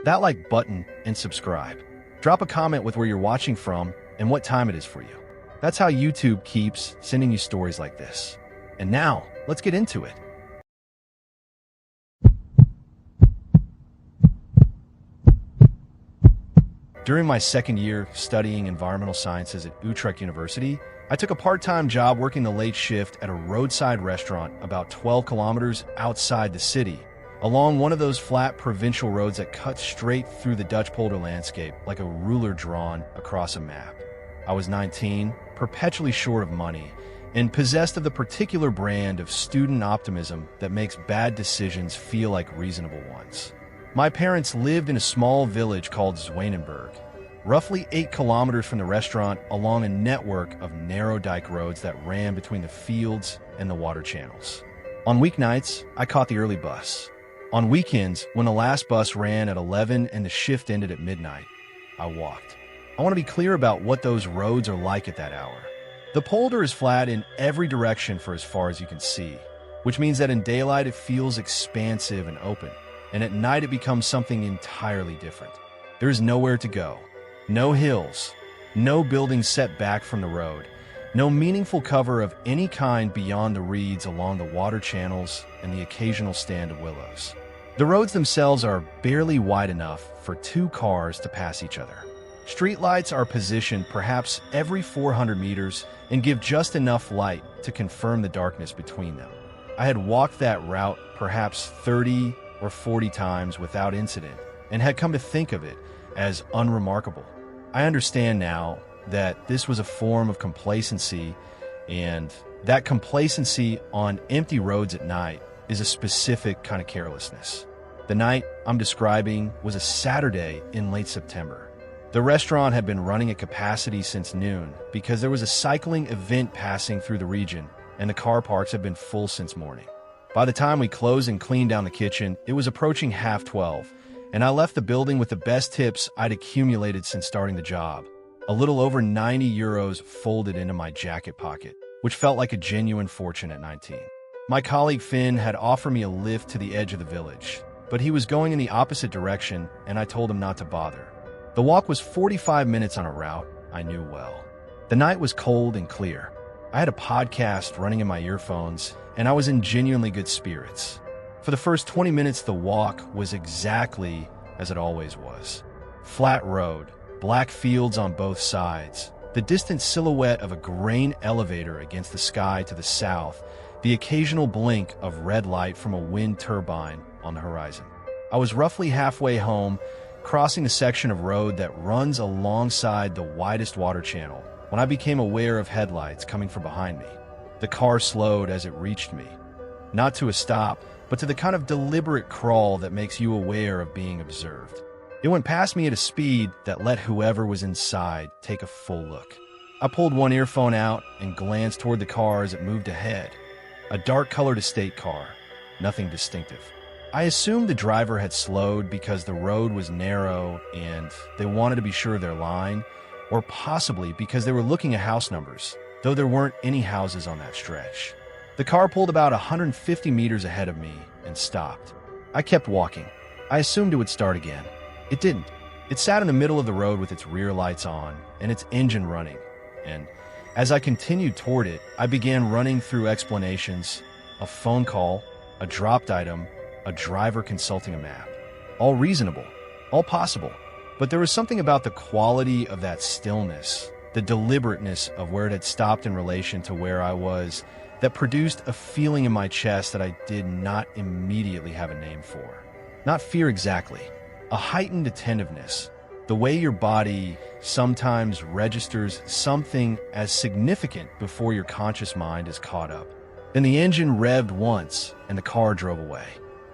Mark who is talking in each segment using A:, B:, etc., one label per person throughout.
A: that like button and subscribe. Drop a comment with where you're watching from and what time it is for you. That's how YouTube keeps sending you stories like this. And now, let's get into it. During my second year studying environmental sciences at Utrecht University, I took a part-time job working the late shift at a roadside restaurant about 12 kilometers outside the city, along one of those flat provincial roads that cut straight through the Dutch polder landscape like a ruler drawn across a map. I was 19, perpetually short of money, and possessed of the particular brand of student optimism that makes bad decisions feel like reasonable ones. My parents lived in a small village called Zwanenburg, roughly 8 kilometers from the restaurant along a network of narrow dike roads that ran between the fields and the water channels. On weeknights, I caught the early bus. On weekends, when the last bus ran at 11 and the shift ended at midnight, I walked. I want to be clear about what those roads are like at that hour. The polder is flat in every direction for as far as you can see, which means that in daylight it feels expansive and open, and at night it becomes something entirely different. There is nowhere to go. No hills, no buildings set back from the road, no meaningful cover of any kind beyond the reeds along the water channels and the occasional stand of willows. The roads themselves are barely wide enough for 2 cars to pass each other. Streetlights are positioned perhaps every 400 meters and give just enough light to confirm the darkness between them. I had walked that route perhaps 30 or 40 times without incident and had come to think of it as unremarkable. I understand now that this was a form of complacency, and that complacency on empty roads at night is a specific kind of carelessness. The night I'm describing was a Saturday in late September. The restaurant had been running at capacity since noon because there was a cycling event passing through the region, and the car parks had been full since morning. By the time we closed and cleaned down the kitchen, it was approaching 12:30, and I left the building with the best tips I'd accumulated since starting the job. A little over 90 euros folded into my jacket pocket, which felt like a genuine fortune at 19. My colleague Finn had offered me a lift to the edge of the village, but he was going in the opposite direction, and I told him not to bother. The walk was 45 minutes on a route I knew well. The night was cold and clear. I had a podcast running in my earphones, and I was in genuinely good spirits. For the first 20 minutes, the walk was exactly as it always was. Flat road, black fields on both sides, the distant silhouette of a grain elevator against the sky to the south, the occasional blink of red light from a wind turbine on the horizon. I was roughly halfway home, crossing the section of road that runs alongside the widest water channel, when I became aware of headlights coming from behind me. The car slowed as it reached me, not to a stop, but to the kind of deliberate crawl that makes you aware of being observed. It went past me at a speed that let whoever was inside take a full look. I pulled one earphone out and glanced toward the car as it moved ahead. A dark-colored estate car, nothing distinctive. I assumed the driver had slowed because the road was narrow and they wanted to be sure of their line, or possibly because they were looking at house numbers, though there weren't any houses on that stretch. The car pulled about 150 meters ahead of me and stopped. I kept walking. I assumed it would start again. It didn't. It sat in the middle of the road with its rear lights on and its engine running, and as I continued toward it, I began running through explanations, a phone call, a dropped item, a driver consulting a map. All reasonable, all possible, but there was something about the quality of that stillness, the deliberateness of where it had stopped in relation to where I was, that produced a feeling in my chest that I did not immediately have a name for. Not fear exactly, a heightened attentiveness, the way your body sometimes registers something as significant before your conscious mind is caught up. Then the engine revved once, and the car drove away.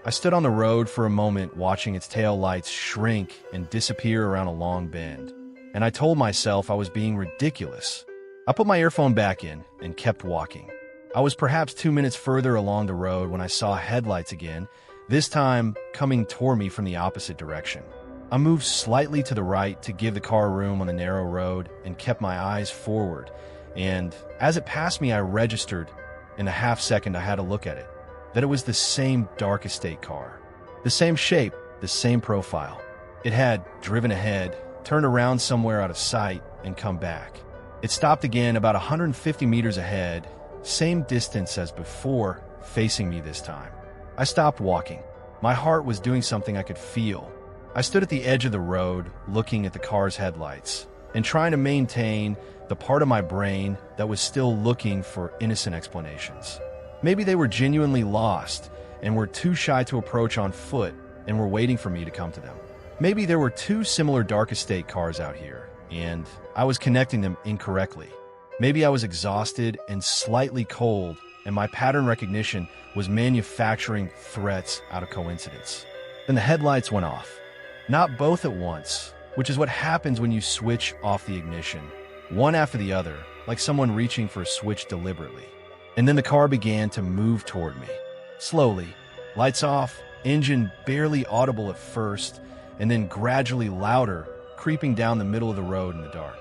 A: I stood on the road for a moment watching its tail lights shrink and disappear around a long bend, and I told myself I was being ridiculous. I put my earphone back in and kept walking. I was perhaps 2 minutes further along the road when I saw headlights again, this time coming toward me from the opposite direction. I moved slightly to the right to give the car room on the narrow road and kept my eyes forward, and as it passed me I registered, in the half second I had a look at it, that it was the same dark estate car. The same shape, the same profile. It had driven ahead, turned around somewhere out of sight, and come back. It stopped again about 150 meters ahead, same distance as before, facing me this time. I stopped walking. My heart was doing something I could feel. I stood at the edge of the road, looking at the car's headlights, and trying to maintain the part of my brain that was still looking for innocent explanations. Maybe they were genuinely lost and were too shy to approach on foot and were waiting for me to come to them. Maybe there were two similar dark estate cars out here, and I was connecting them incorrectly. Maybe I was exhausted and slightly cold, and my pattern recognition was manufacturing threats out of coincidence. Then the headlights went off. Not both at once, which is what happens when you switch off the ignition, one after the other, like someone reaching for a switch deliberately. And then the car began to move toward me. Slowly, lights off, engine barely audible at first, and then gradually louder, creeping down the middle of the road in the dark.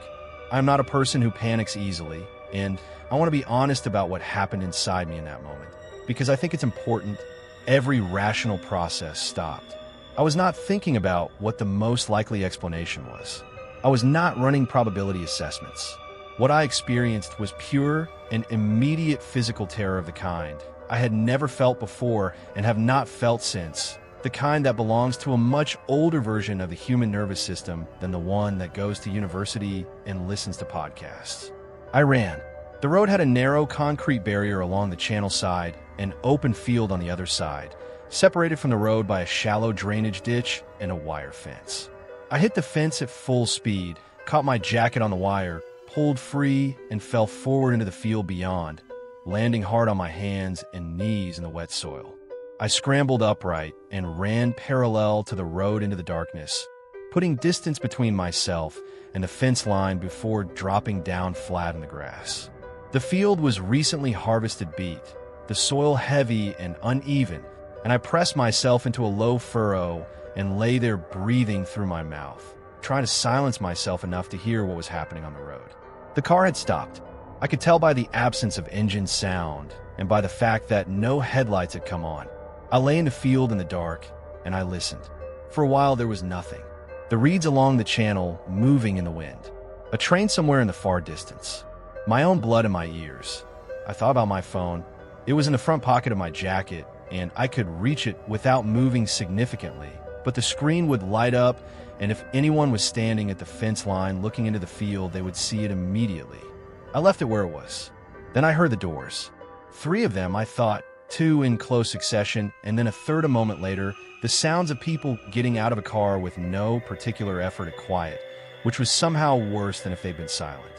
A: I'm not a person who panics easily, and I want to be honest about what happened inside me in that moment, because I think it's important. Every rational process stopped. I was not thinking about what the most likely explanation was. I was not running probability assessments. What I experienced was pure and immediate physical terror of the kind I had never felt before and have not felt since, the kind that belongs to a much older version of the human nervous system than the one that goes to university and listens to podcasts. I ran. The road had a narrow concrete barrier along the channel side and open field on the other side, separated from the road by a shallow drainage ditch and a wire fence. I hit the fence at full speed, caught my jacket on the wire, pulled free, and fell forward into the field beyond, landing hard on my hands and knees in the wet soil. I scrambled upright and ran parallel to the road into the darkness, putting distance between myself and the fence line before dropping down flat in the grass. The field was recently harvested beet, the soil heavy and uneven, and I pressed myself into a low furrow and lay there breathing through my mouth, trying to silence myself enough to hear what was happening on the road. The car had stopped. I could tell by the absence of engine sound and by the fact that no headlights had come on. I lay in the field in the dark, and I listened. For a while, there was nothing. The reeds along the channel moving in the wind. A train somewhere in the far distance. My own blood in my ears. I thought about my phone. It was in the front pocket of my jacket, and I could reach it without moving significantly. But the screen would light up, and if anyone was standing at the fence line looking into the field, they would see it immediately. I left it where it was. Then I heard the doors. 3 of them, I thought, 2 in close succession, and then a third a moment later, the sounds of people getting out of a car with no particular effort at quiet, which was somehow worse than if they'd been silent.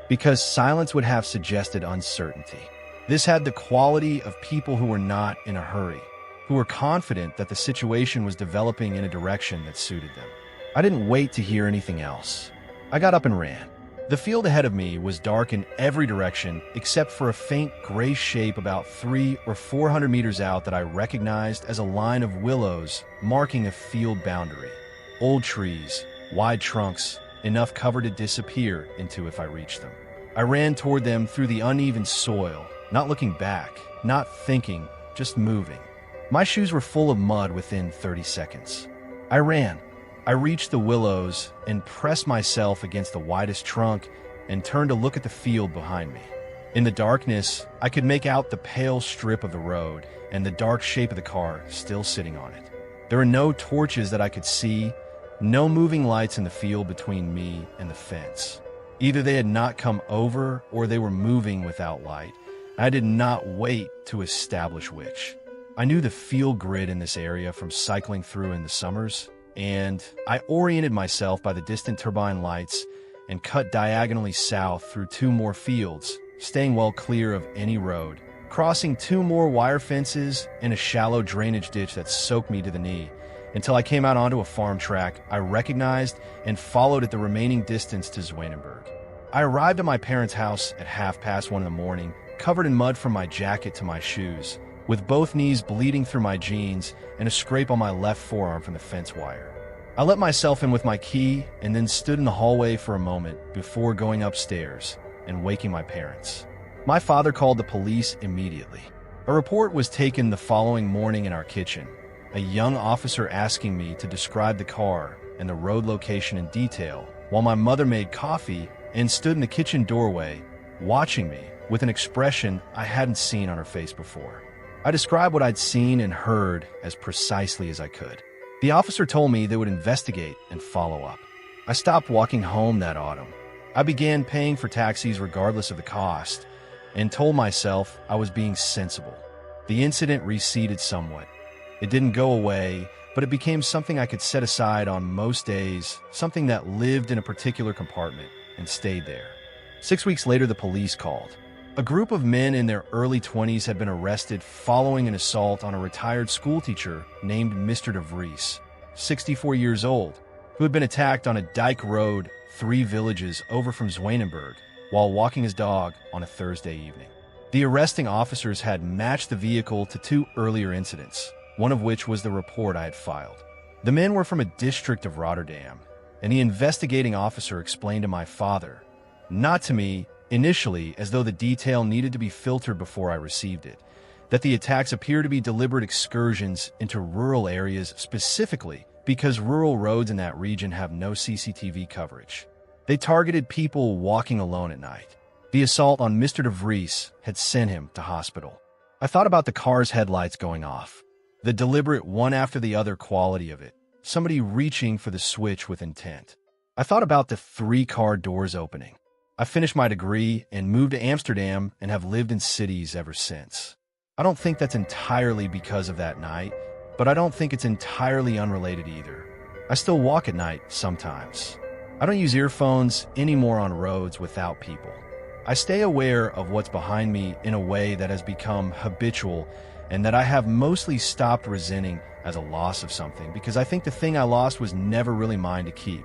A: Because silence would have suggested uncertainty. This had the quality of people who were not in a hurry, who were confident that the situation was developing in a direction that suited them. I didn't wait to hear anything else. I got up and ran. The field ahead of me was dark in every direction except for a faint gray shape about 300 or 400 meters out that I recognized as a line of willows marking a field boundary. Old trees, wide trunks, enough cover to disappear into if I reached them. I ran toward them through the uneven soil, not looking back, not thinking, just moving. My shoes were full of mud within 30 seconds. I ran. I reached the willows and pressed myself against the widest trunk and turned to look at the field behind me. In the darkness, I could make out the pale strip of the road and the dark shape of the car still sitting on it. There were no torches that I could see, no moving lights in the field between me and the fence. Either they had not come over or they were moving without light. I did not wait to establish which. I knew the field grid in this area from cycling through in the summers, and I oriented myself by the distant turbine lights and cut diagonally south through 2 more fields, staying well clear of any road, crossing 2 more wire fences and a shallow drainage ditch that soaked me to the knee, until I came out onto a farm track I recognized and followed it the remaining distance to Zwanenburg. I arrived at my parents' house at 1:30 in the morning, covered in mud from my jacket to my shoes, with both knees bleeding through my jeans and a scrape on my left forearm from the fence wire. I let myself in with my key and then stood in the hallway for a moment before going upstairs and waking my parents. My father called the police immediately. A report was taken the following morning in our kitchen, a young officer asking me to describe the car and the road location in detail, while my mother made coffee and stood in the kitchen doorway, watching me with an expression I hadn't seen on her face before. I described what I'd seen and heard as precisely as I could. The officer told me they would investigate and follow up. I stopped walking home that autumn. I began paying for taxis regardless of the cost, and told myself I was being sensible. The incident receded somewhat. It didn't go away, but it became something I could set aside on most days, something that lived in a particular compartment and stayed there. 6 weeks later, the police called. A group of men in their early 20s had been arrested following an assault on a retired schoolteacher named Mr. DeVries, 64 years old, who had been attacked on a dike road 3 villages over from Zwanenburg while walking his dog on a Thursday evening. The arresting officers had matched the vehicle to 2 earlier incidents, one of which was the report I had filed. The men were from a district of Rotterdam, and the investigating officer explained to my father, not to me, initially as though the detail needed to be filtered before I received it, that the attacks appear to be deliberate excursions into rural areas specifically because rural roads in that region have no CCTV coverage. They targeted people walking alone at night. The assault on Mr. DeVries had sent him to hospital. I thought about the car's headlights going off, the deliberate one after the other quality of it, somebody reaching for the switch with intent. I thought about the 3 car doors opening. I finished my degree and moved to Amsterdam and have lived in cities ever since. I don't think that's entirely because of that night, but I don't think it's entirely unrelated either. I still walk at night sometimes. I don't use earphones anymore on roads without people. I stay aware of what's behind me in a way that has become habitual and that I have mostly stopped resenting as a loss of something because I think the thing I lost was never really mine to keep.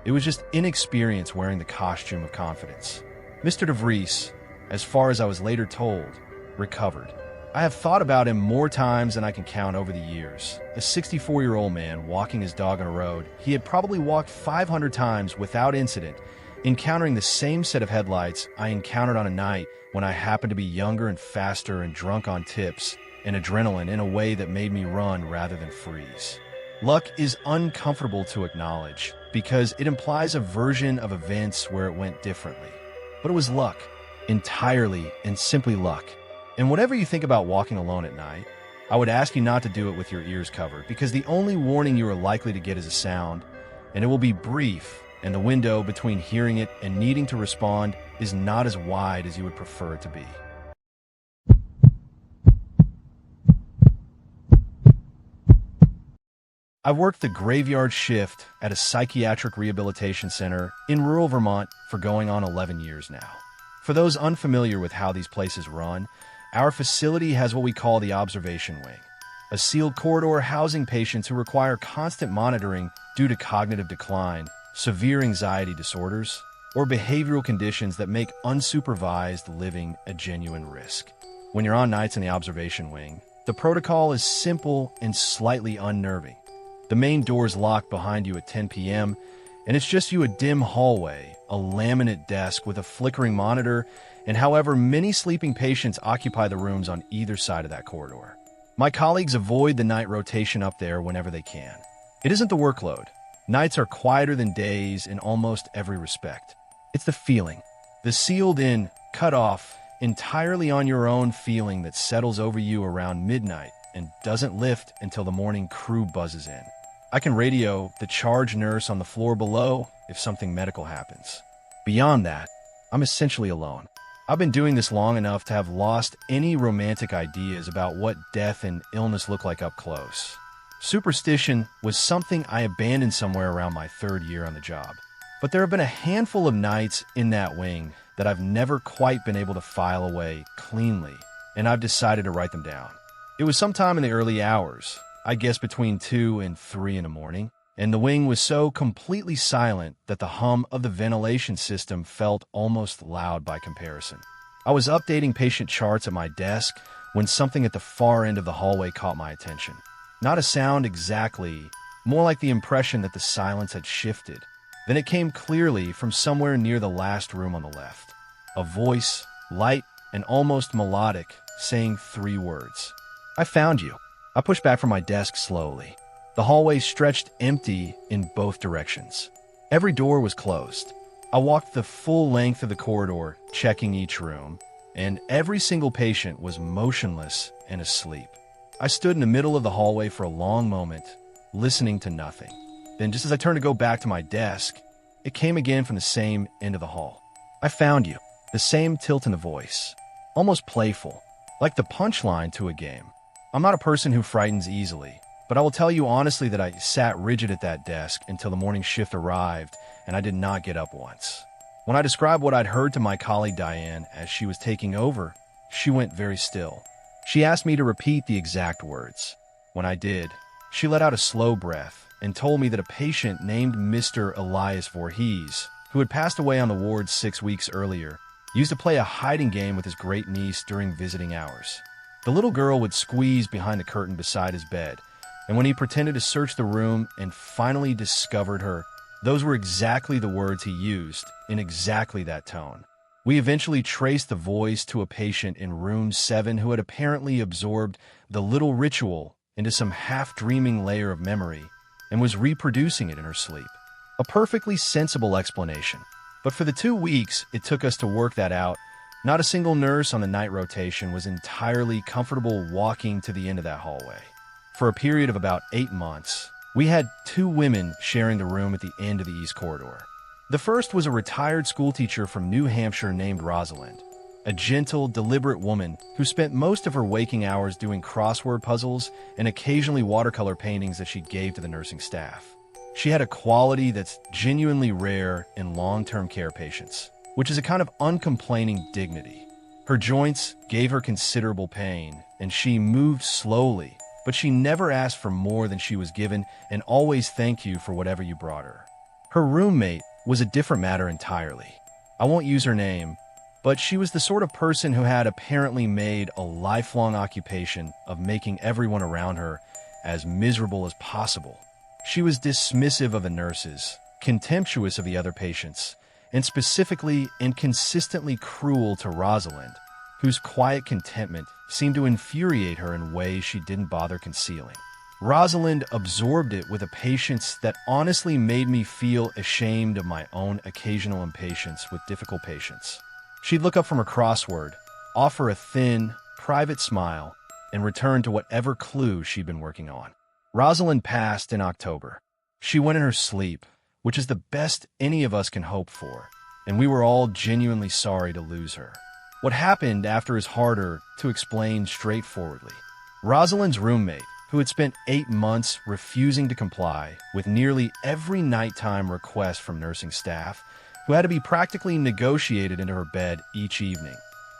A: It was just inexperience wearing the costume of confidence. Mr. DeVries, as far as I was later told, recovered. I have thought about him more times than I can count over the years. A 64-year-old man walking his dog on a road he had probably walked 500 times without incident, encountering the same set of headlights I encountered on a night when I happened to be younger and faster and drunk on tips and adrenaline in a way that made me run rather than freeze. Luck is uncomfortable to acknowledge because it implies a version of events where it went differently. But it was luck, entirely and simply luck. And whatever you think about walking alone at night, I would ask you not to do it with your ears covered because the only warning you are likely to get is a sound, and it will be brief, and the window between hearing it and needing to respond is not as wide as you would prefer it to be. I've worked the graveyard shift at a psychiatric rehabilitation center in rural Vermont for going on 11 years now. For those unfamiliar with how these places run, our facility has what we call the observation wing, a sealed corridor housing patients who require constant monitoring due to cognitive decline, severe anxiety disorders, or behavioral conditions that make unsupervised living a genuine risk. When you're on nights in the observation wing, the protocol is simple and slightly unnerving. The main door's locked behind you at 10 p.m., and it's just you a dim hallway, a laminate desk with a flickering monitor, and however many sleeping patients occupy the rooms on either side of that corridor. My colleagues avoid the night rotation up there whenever they can. It isn't the workload. Nights are quieter than days in almost every respect. It's the feeling, the sealed-in, cut-off, entirely on your own feeling that settles over you around midnight and doesn't lift until the morning crew buzzes in. I can radio the charge nurse on the floor below if something medical happens. Beyond that, I'm essentially alone. I've been doing this long enough to have lost any romantic ideas about what death and illness look like up close. Superstition was something I abandoned somewhere around my 3rd year on the job. But there have been a handful of nights in that wing that I've never quite been able to file away cleanly, and I've decided to write them down. It was sometime in the early hours, I guess between 2 and 3 in the morning, and the wing was so completely silent that the hum of the ventilation system felt almost loud by comparison. I was updating patient charts at my desk when something at the far end of the hallway caught my attention. Not a sound exactly, more like the impression that the silence had shifted. Then it came clearly from somewhere near the last room on the left. A voice, light and almost melodic, saying 3 words. I found you. I pushed back from my desk slowly. The hallway stretched empty in both directions. Every door was closed. I walked the full length of the corridor, checking each room, and every single patient was motionless and asleep. I stood in the middle of the hallway for a long moment, listening to nothing. Then, just as I turned to go back to my desk, it came again from the same end of the hall. "I found you." The same tilt in the voice, almost playful, like the punchline to a game. I'm not a person who frightens easily, but I will tell you honestly that I sat rigid at that desk until the morning shift arrived, and I did not get up once. When I described what I'd heard to my colleague Diane as she was taking over, she went very still. She asked me to repeat the exact words. When I did, she let out a slow breath and told me that a patient named Mr. Elias Voorhees, who had passed away on the ward 6 weeks earlier, used to play a hiding game with his great niece during visiting hours. The little girl would squeeze behind the curtain beside his bed, and when he pretended to search the room and finally discovered her, those were exactly the words he used, in exactly that tone. We eventually traced the voice to a patient in room 7 who had apparently absorbed the little ritual into some half-dreaming layer of memory and was reproducing it in her sleep. A perfectly sensible explanation. But for the 2 weeks it took us to work that out, not a single nurse on the night rotation was entirely comfortable walking to the end of that hallway. For a period of about 8 months, we had 2 women sharing the room at the end of the East Corridor. The first was a retired schoolteacher from New Hampshire named Rosalind, a gentle, deliberate woman who spent most of her waking hours doing crossword puzzles and occasionally watercolor paintings that she gave to the nursing staff. She had a quality that's genuinely rare in long-term care patients, which is a kind of uncomplaining dignity. Her joints gave her considerable pain, and she moved slowly, but she never asked for more than she was given and always thanked you for whatever you brought her. Her roommate was a different matter entirely. I won't use her name, but she was the sort of person who had apparently made a lifelong occupation of making everyone around her as miserable as possible. She was dismissive of the nurses, contemptuous of the other patients, and specifically and consistently cruel to Rosalind, whose quiet contentment seemed to infuriate her in ways she didn't bother concealing. Rosalind absorbed it with a patience that honestly made me feel ashamed of my own occasional impatience with difficult patients. She'd look up from her crossword, offer a thin, private smile, and return to whatever clue she'd been working on. Rosalind passed in October. She went in her sleep, which is the best any of us can hope for, and we were all genuinely sorry to lose her. What happened after is harder to explain straightforwardly. Rosalind's roommate, who had spent 8 months refusing to comply with nearly every nighttime request from nursing staff, who had to be practically negotiated into her bed each evening,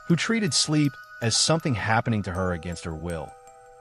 A: who treated sleep as something happening to her against her will,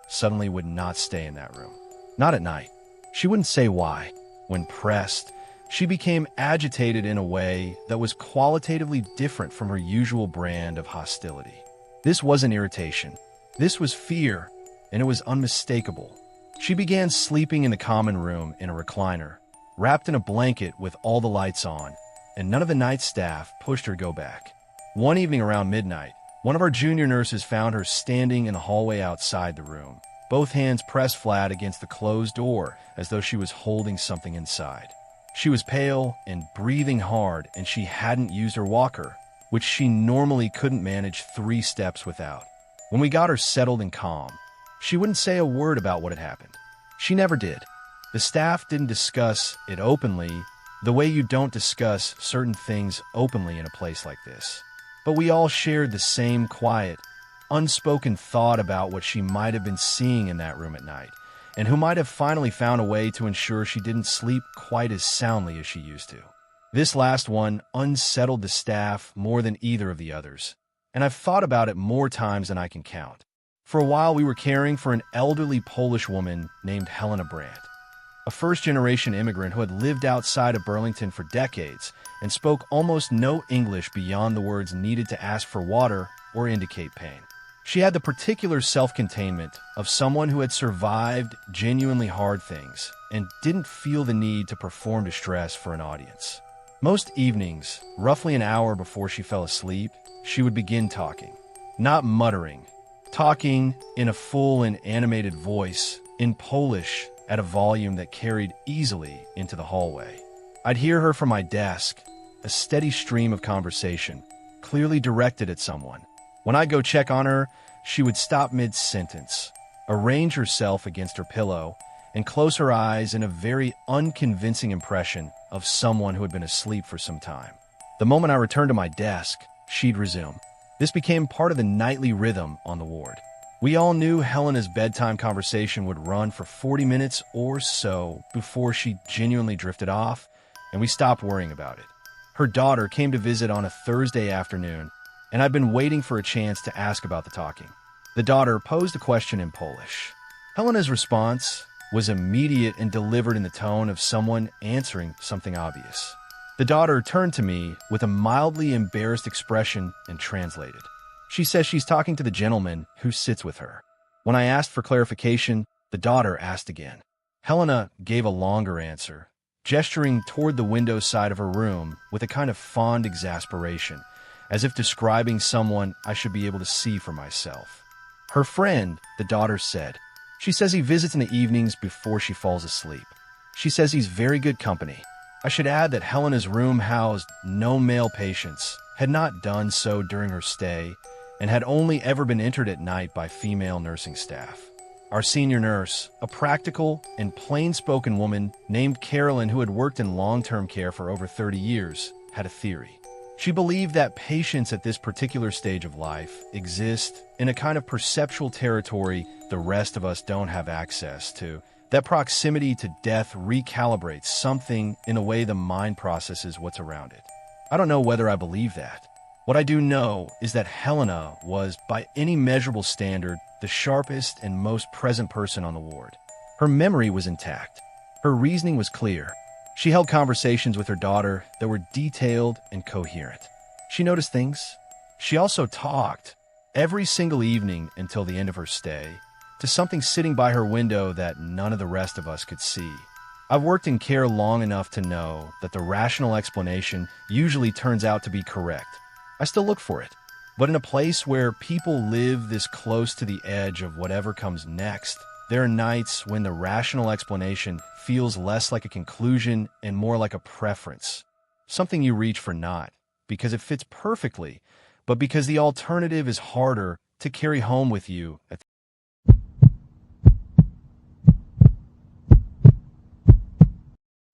A: suddenly would not stay in that room. Not at night. She wouldn't say why. When pressed, she became agitated in a way that was qualitatively different from her usual brand of hostility. This wasn't irritation. This was fear, and it was unmistakable. She began sleeping in the common room in a recliner, wrapped in a blanket with all the lights on, and none of the night staff pushed her to go back. One evening around midnight, one of our junior nurses found her standing in the hallway outside the room, both hands pressed flat against the closed door as though she was holding something inside. She was pale and breathing hard, and she hadn't used her walker, which she normally couldn't manage 3 steps without. When we got her settled and calm, she wouldn't say a word about what had happened. She never did. The staff didn't discuss it openly, the way you don't discuss certain things openly in a place like this. But we all shared the same quiet, unspoken thought about what she might have been seeing in that room at night, and who might have finally found a way to ensure she didn't sleep quite as soundly as she used to. This last one unsettled the staff more than either of the others, and I've thought about it more times than I can count. For a while, we were caring for an elderly Polish woman named Helena Brandt, a first-generation immigrant who had lived outside of Burlington for decades and spoke almost no English beyond the words needed to ask for water or indicate pain. She had the particular self-containment of someone who had survived genuinely hard things and didn't feel the need to perform distress for an audience. Most evenings, roughly an hour before she fell asleep, she would begin talking, not muttering, talking in a full and animated voice in Polish at a volume that carried easily into the hallway. I'd hear her from my desk, a steady stream of conversation, clearly directed at someone. When I'd go check on her, she would stop mid-sentence, arrange herself against her pillow, and close her eyes in a very unconvincing impression of someone who had been asleep for some time. The moment I returned to my desk, she'd resume. This became part of the nightly rhythm on the ward. We all knew Helena's bedtime conversation would run for 40 minutes or so before she genuinely drifted off, and we stopped worrying about it. Her daughter came to visit on a Thursday afternoon, and I'd been waiting for a chance to ask about the talking. The daughter posed a question in Polish. Helena's response was immediate and delivered in the tone of someone answering something obvious. The daughter turned to me with a mildly embarrassed expression and translated. She says she's talking to the gentleman who sits with her. When I asked for clarification, the daughter asked again. Helena gave a longer answer, gesturing toward the window side of her room with a kind of fond exasperation, as if describing someone I should be able to see for myself. Her friend, the daughter said. She says he visits in the evenings before she falls asleep. She says he's very good company. I should add that Helena's room housed no male patients, had not done so during her stay, and had only ever been entered at night by female nursing staff. Our senior nurse, a practical and plain-spoken woman named Carolyn who had worked in long-term care for over 30 years, had a theory. She believed that patients at this particular stage of life exist in a kind of perceptual territory the rest of us don't have access to. That proximity to death recalibrates something in the way the mind processes what's around it. I don't know whether I believe that. What I do know is that Helena was, by any measurable standard, the sharpest and most present person on the ward. Her memory was intact. Her reasoning was clear. She held conversations with her daughter that were detailed and coherent. She noticed things. She also talked, every single evening until the end of her stay, to something sitting by her window that none of the rest of us could see. I've worked in care long enough to know that the rational explanation usually turns out to be correct. I still look for it. But in a place where people live this close to the edge of whatever comes next, there are nights when the rational explanation feels less like a conclusion and more like a preference. Something you reach for not because it fits perfectly, but because the alternative is harder to carry home with you.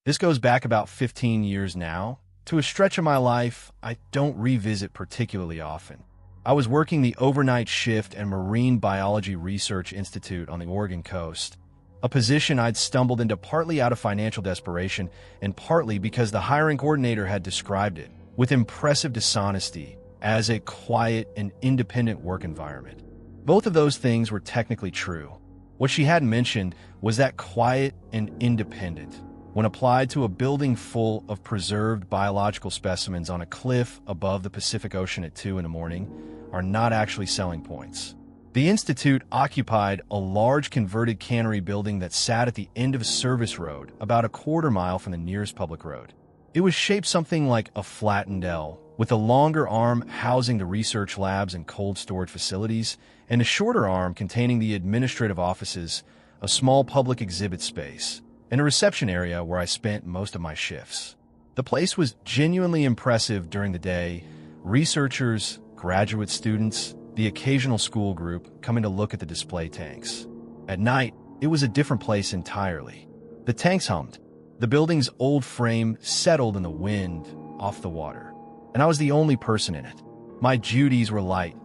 A: This goes back about 15 years now. To a stretch of my life, I don't revisit particularly often. I was working the overnight shift at Marine Biology Research Institute on the Oregon coast, a position I'd stumbled into partly out of financial desperation and partly because the hiring coordinator had described it, with impressive dishonesty, as a quiet and independent work environment. Both of those things were technically true. What she hadn't mentioned was that quiet and independent, when applied to a building full of preserved biological specimens on a cliff above the Pacific Ocean at 2 in the morning, are not actually selling points. The Institute occupied a large converted cannery building that sat at the end of a service road about a quarter mile from the nearest public road. It was shaped something like a flattened L, with a longer arm housing the research labs and cold storage facilities, and a shorter arm containing the administrative offices, a small public exhibit space, and a reception area where I spent most of my shifts. The place was genuinely impressive during the day. Researchers, graduate students, the occasional school group coming to look at the display tanks. At night, it was a different place entirely. The tanks hummed. The building's old frame settled in the wind off the water, and I was the only person in it. My duties were light: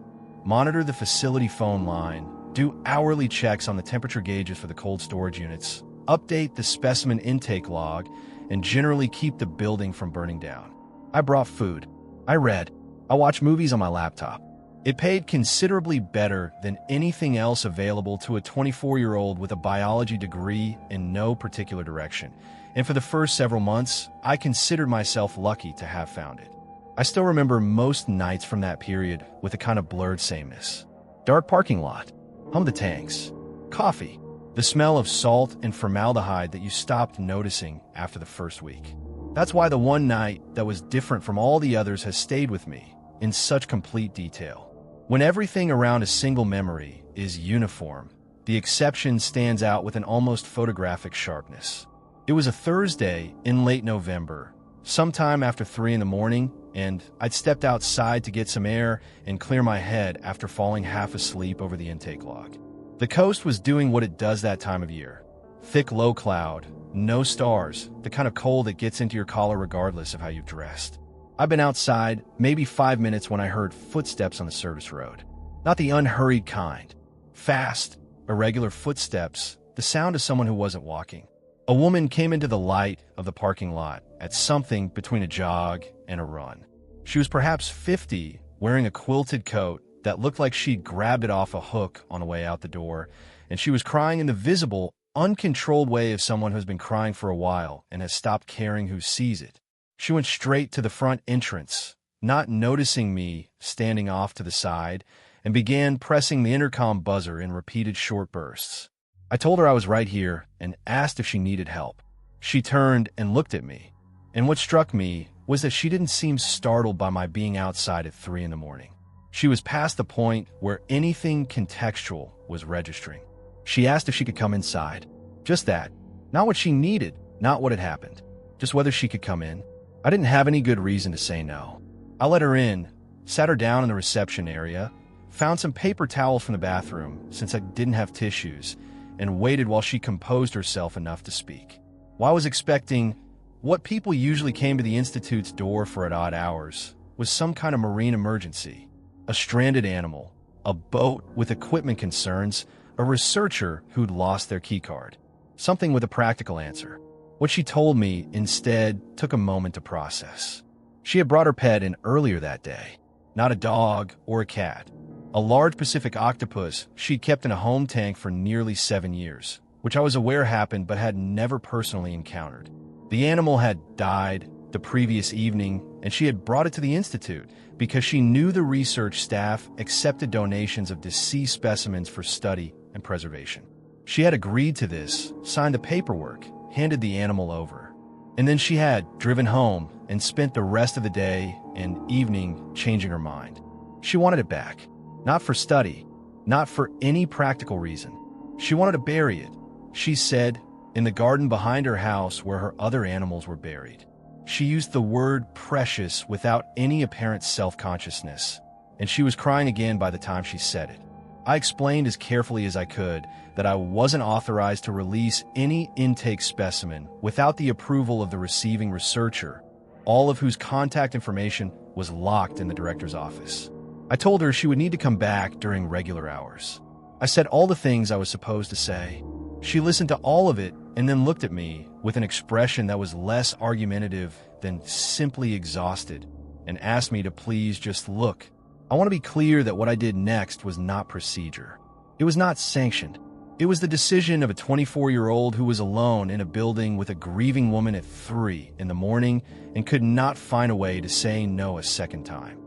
A: monitor the facility phone line, do hourly checks on the temperature gauges for the cold storage units, update the specimen intake log, and generally keep the building from burning down. I brought food. I read. I watched movies on my laptop. It paid considerably better than anything else available to a 24-year-old with a biology degree in no particular direction, and for the first several months, I considered myself lucky to have found it. I still remember most nights from that period with a kind of blurred sameness. Dark parking lot, hum of the tanks, coffee, the smell of salt and formaldehyde that you stopped noticing after the first week. That's why the one night that was different from all the others has stayed with me in such complete detail. When everything around a single memory is uniform, The exception stands out with an almost photographic sharpness. It was a Thursday in late November, sometime after 3 in the morning, and I'd stepped outside to get some air and clear my head after falling half asleep over the intake log. The coast was doing what it does that time of year. Thick low cloud, no stars, the kind of cold that gets into your collar regardless of how you've dressed. I'd been outside maybe 5 minutes when I heard footsteps on the service road. Not the unhurried kind. Fast, irregular footsteps, the sound of someone who wasn't walking. A woman came into the light of the parking lot at something between a jog and a run. She was perhaps 50, wearing a quilted coat that looked like she'd grabbed it off a hook on the way out the door, and she was crying in the visible, uncontrolled way of someone who's been crying for a while and has stopped caring who sees it. She went straight to the front entrance, not noticing me standing off to the side, and began pressing the intercom buzzer in repeated short bursts. I told her I was right here and asked if she needed help. She turned and looked at me, and what struck me was that she didn't seem startled by my being outside at 3 in the morning. She was past the point where anything contextual was registering. She asked if she could come inside. Just that. Not what she needed, not what had happened. Just whether she could come in. I didn't have any good reason to say no. I let her in, sat her down in the reception area, found some paper towels from the bathroom since I didn't have tissues, and waited while she composed herself enough to speak. While I was expecting what people usually came to the Institute's door for at odd hours was some kind of marine emergency, a stranded animal, a boat with equipment concerns, a researcher who'd lost their keycard, something with a practical answer. What she told me instead took a moment to process. She had brought her pet in earlier that day, not a dog or a cat. A large Pacific octopus she'd kept in a home tank for nearly 7 years, which I was aware happened but had never personally encountered. The animal had died the previous evening, and she had brought it to the Institute because she knew the research staff accepted donations of deceased specimens for study and preservation. She had agreed to this, signed the paperwork, handed the animal over, and then she had driven home and spent the rest of the day and evening changing her mind. She wanted it back. Not for study, not for any practical reason. She wanted to bury it, she said, in the garden behind her house where her other animals were buried. She used the word precious without any apparent self-consciousness, and she was crying again by the time she said it. I explained as carefully as I could that I wasn't authorized to release any intake specimen without the approval of the receiving researcher, all of whose contact information was locked in the director's office. I told her she would need to come back during regular hours. I said all the things I was supposed to say. She listened to all of it and then looked at me with an expression that was less argumentative than simply exhausted and asked me to please just look. I want to be clear that what I did next was not procedure. It was not sanctioned. It was the decision of a 24-year-old who was alone in a building with a grieving woman at 3 in the morning and could not find a way to say no a second time.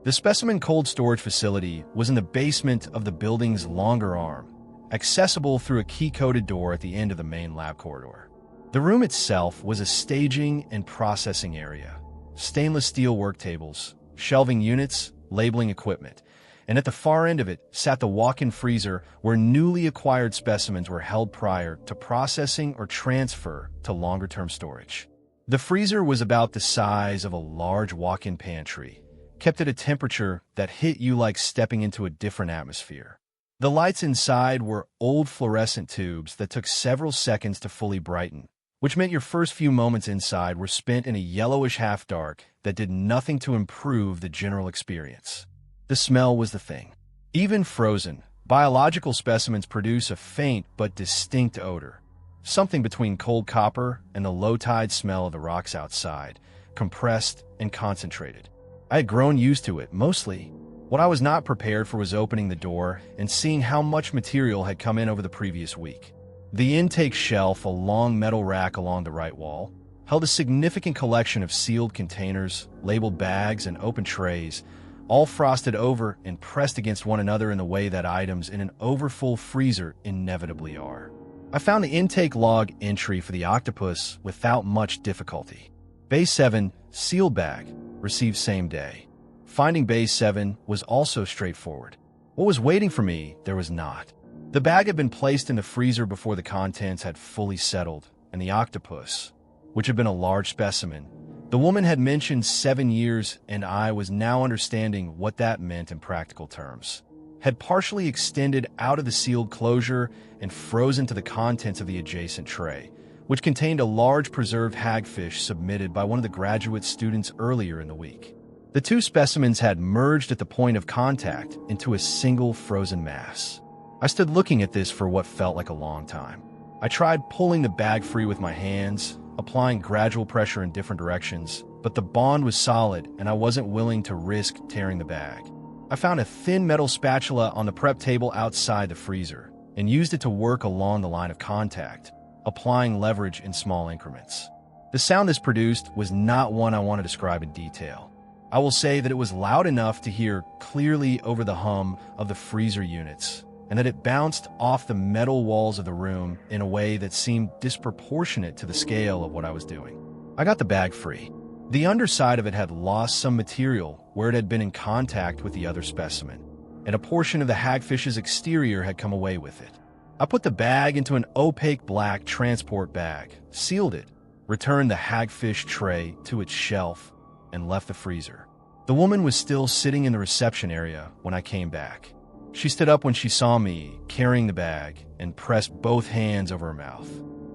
A: The specimen cold storage facility was in the basement of the building's longer arm, accessible through a key-coded door at the end of the main lab corridor. The room itself was a staging and processing area, stainless steel work tables, shelving units, labeling equipment, and at the far end of it sat the walk-in freezer where newly acquired specimens were held prior to processing or transfer to longer-term storage. The freezer was about the size of a large walk-in pantry, kept at a temperature that hit you like stepping into a different atmosphere. The lights inside were old fluorescent tubes that took several seconds to fully brighten, which meant your first few moments inside were spent in a yellowish half-dark that did nothing to improve the general experience. The smell was the thing. Even frozen, biological specimens produce a faint but distinct odor, something between cold copper and the low-tide smell of the rocks outside, compressed and concentrated. I had grown used to it, mostly. What I was not prepared for was opening the door and seeing how much material had come in over the previous week. The intake shelf, a long metal rack along the right wall, held a significant collection of sealed containers, labeled bags, and open trays, all frosted over and pressed against one another in the way that items in an overfull freezer inevitably are. I found the intake log entry for the octopus without much difficulty. Bay 7, sealed bag, received same day. Finding Bay 7 was also straightforward. What was waiting for me, there was not. The bag had been placed in the freezer before the contents had fully settled, and the octopus, which had been a large specimen, the woman had mentioned 7 years, and I was now understanding what that meant in practical terms, had partially extended out of the sealed closure and frozen to the contents of the adjacent tray, which contained a large preserved hagfish submitted by one of the graduate students earlier in the week. The two specimens had merged at the point of contact into a single frozen mass. I stood looking at this for what felt like a long time. I tried pulling the bag free with my hands, applying gradual pressure in different directions, but the bond was solid and I wasn't willing to risk tearing the bag. I found a thin metal spatula on the prep table outside the freezer and used it to work along the line of contact, applying leverage in small increments. The sound this produced was not one I want to describe in detail. I will say that it was loud enough to hear clearly over the hum of the freezer units, and that it bounced off the metal walls of the room in a way that seemed disproportionate to the scale of what I was doing. I got the bag free. The underside of it had lost some material where it had been in contact with the other specimen, and a portion of the hagfish's exterior had come away with it. I put the bag into an opaque black transport bag, sealed it, returned the hagfish tray to its shelf, and left the freezer. The woman was still sitting in the reception area when I came back. She stood up when she saw me carrying the bag and pressed both hands over her mouth.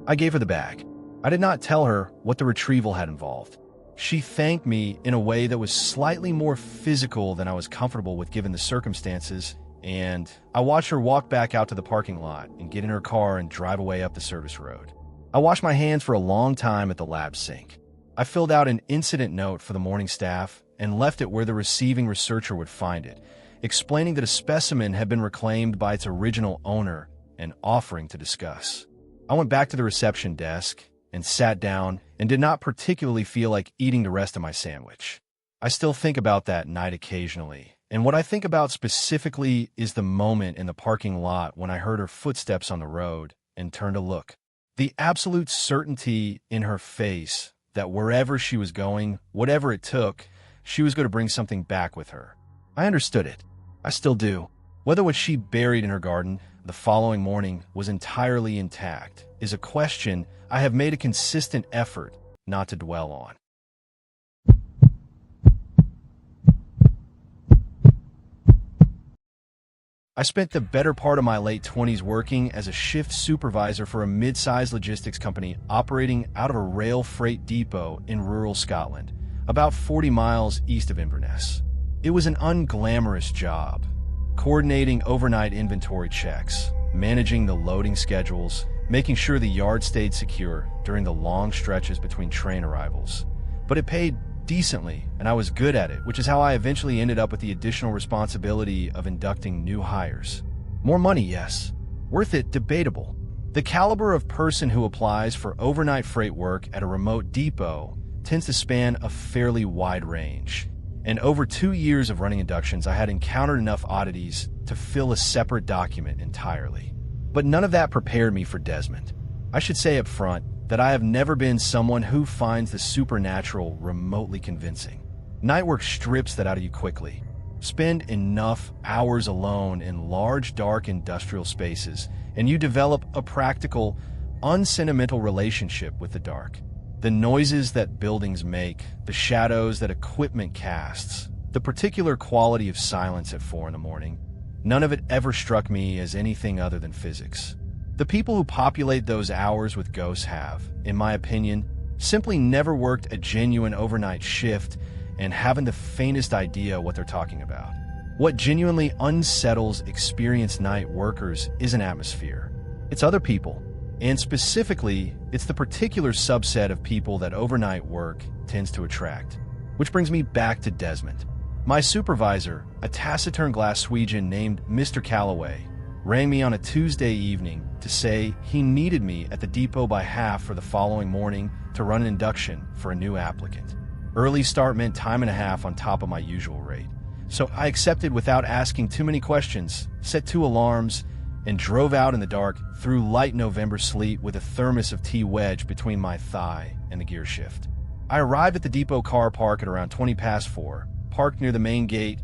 A: I gave her the bag. I did not tell her what the retrieval had involved. She thanked me in a way that was slightly more physical than I was comfortable with given the circumstances, and I watched her walk back out to the parking lot and get in her car and drive away up the service road. I washed my hands for a long time at the lab sink. I filled out an incident note for the morning staff and left it where the receiving researcher would find it, explaining that a specimen had been reclaimed by its original owner and offering to discuss. I went back to the reception desk and sat down and did not particularly feel like eating the rest of my sandwich. I still think about that night occasionally, and what I think about specifically is the moment in the parking lot when I heard her footsteps on the road and turned to look. The absolute certainty in her face that wherever she was going, whatever it took, she was going to bring something back with her. I understood it. I still do. Whether what she buried in her garden the following morning was entirely intact is a question I have made a consistent effort not to dwell on. I spent the better part of my late 20s working as a shift supervisor for a mid-sized logistics company operating out of a rail freight depot in rural Scotland, about 40 miles east of Inverness. It was an unglamorous job, coordinating overnight inventory checks, managing the loading schedules, making sure the yard stayed secure during the long stretches between train arrivals. But it paid decently, and I was good at it, which is how I eventually ended up with the additional responsibility of inducting new hires. More money, yes. Worth it, debatable. The caliber of person who applies for overnight freight work at a remote depot tends to span a fairly wide range. And over 2 years of running inductions, I had encountered enough oddities to fill a separate document entirely. But none of that prepared me for Desmond. I should say up front that I have never been someone who finds the supernatural remotely convincing. Night work strips that out of you quickly. Spend enough hours alone in large, dark industrial spaces, and you develop a practical, unsentimental relationship with the dark. The noises that buildings make, the shadows that equipment casts, the particular quality of silence at 4 a.m, none of it ever struck me as anything other than physics. The people who populate those hours with ghosts have, in my opinion, simply never worked a genuine overnight shift and haven't the faintest idea what they're talking about. What genuinely unsettles experienced night workers isn't atmosphere. It's other people. And specifically, it's the particular subset of people that overnight work tends to attract. Which brings me back to Desmond. My supervisor, a taciturn Glaswegian named Mr. Calloway, rang me on a Tuesday evening to say he needed me at the depot by half for the following morning to run an induction for a new applicant. Early start meant time and a half on top of my usual rate. So I accepted without asking too many questions, set 2 alarms, and drove out in the dark through light November sleet with a thermos of tea wedged between my thigh and the gear shift. I arrived at the depot car park at around 4:20, parked near the main gate,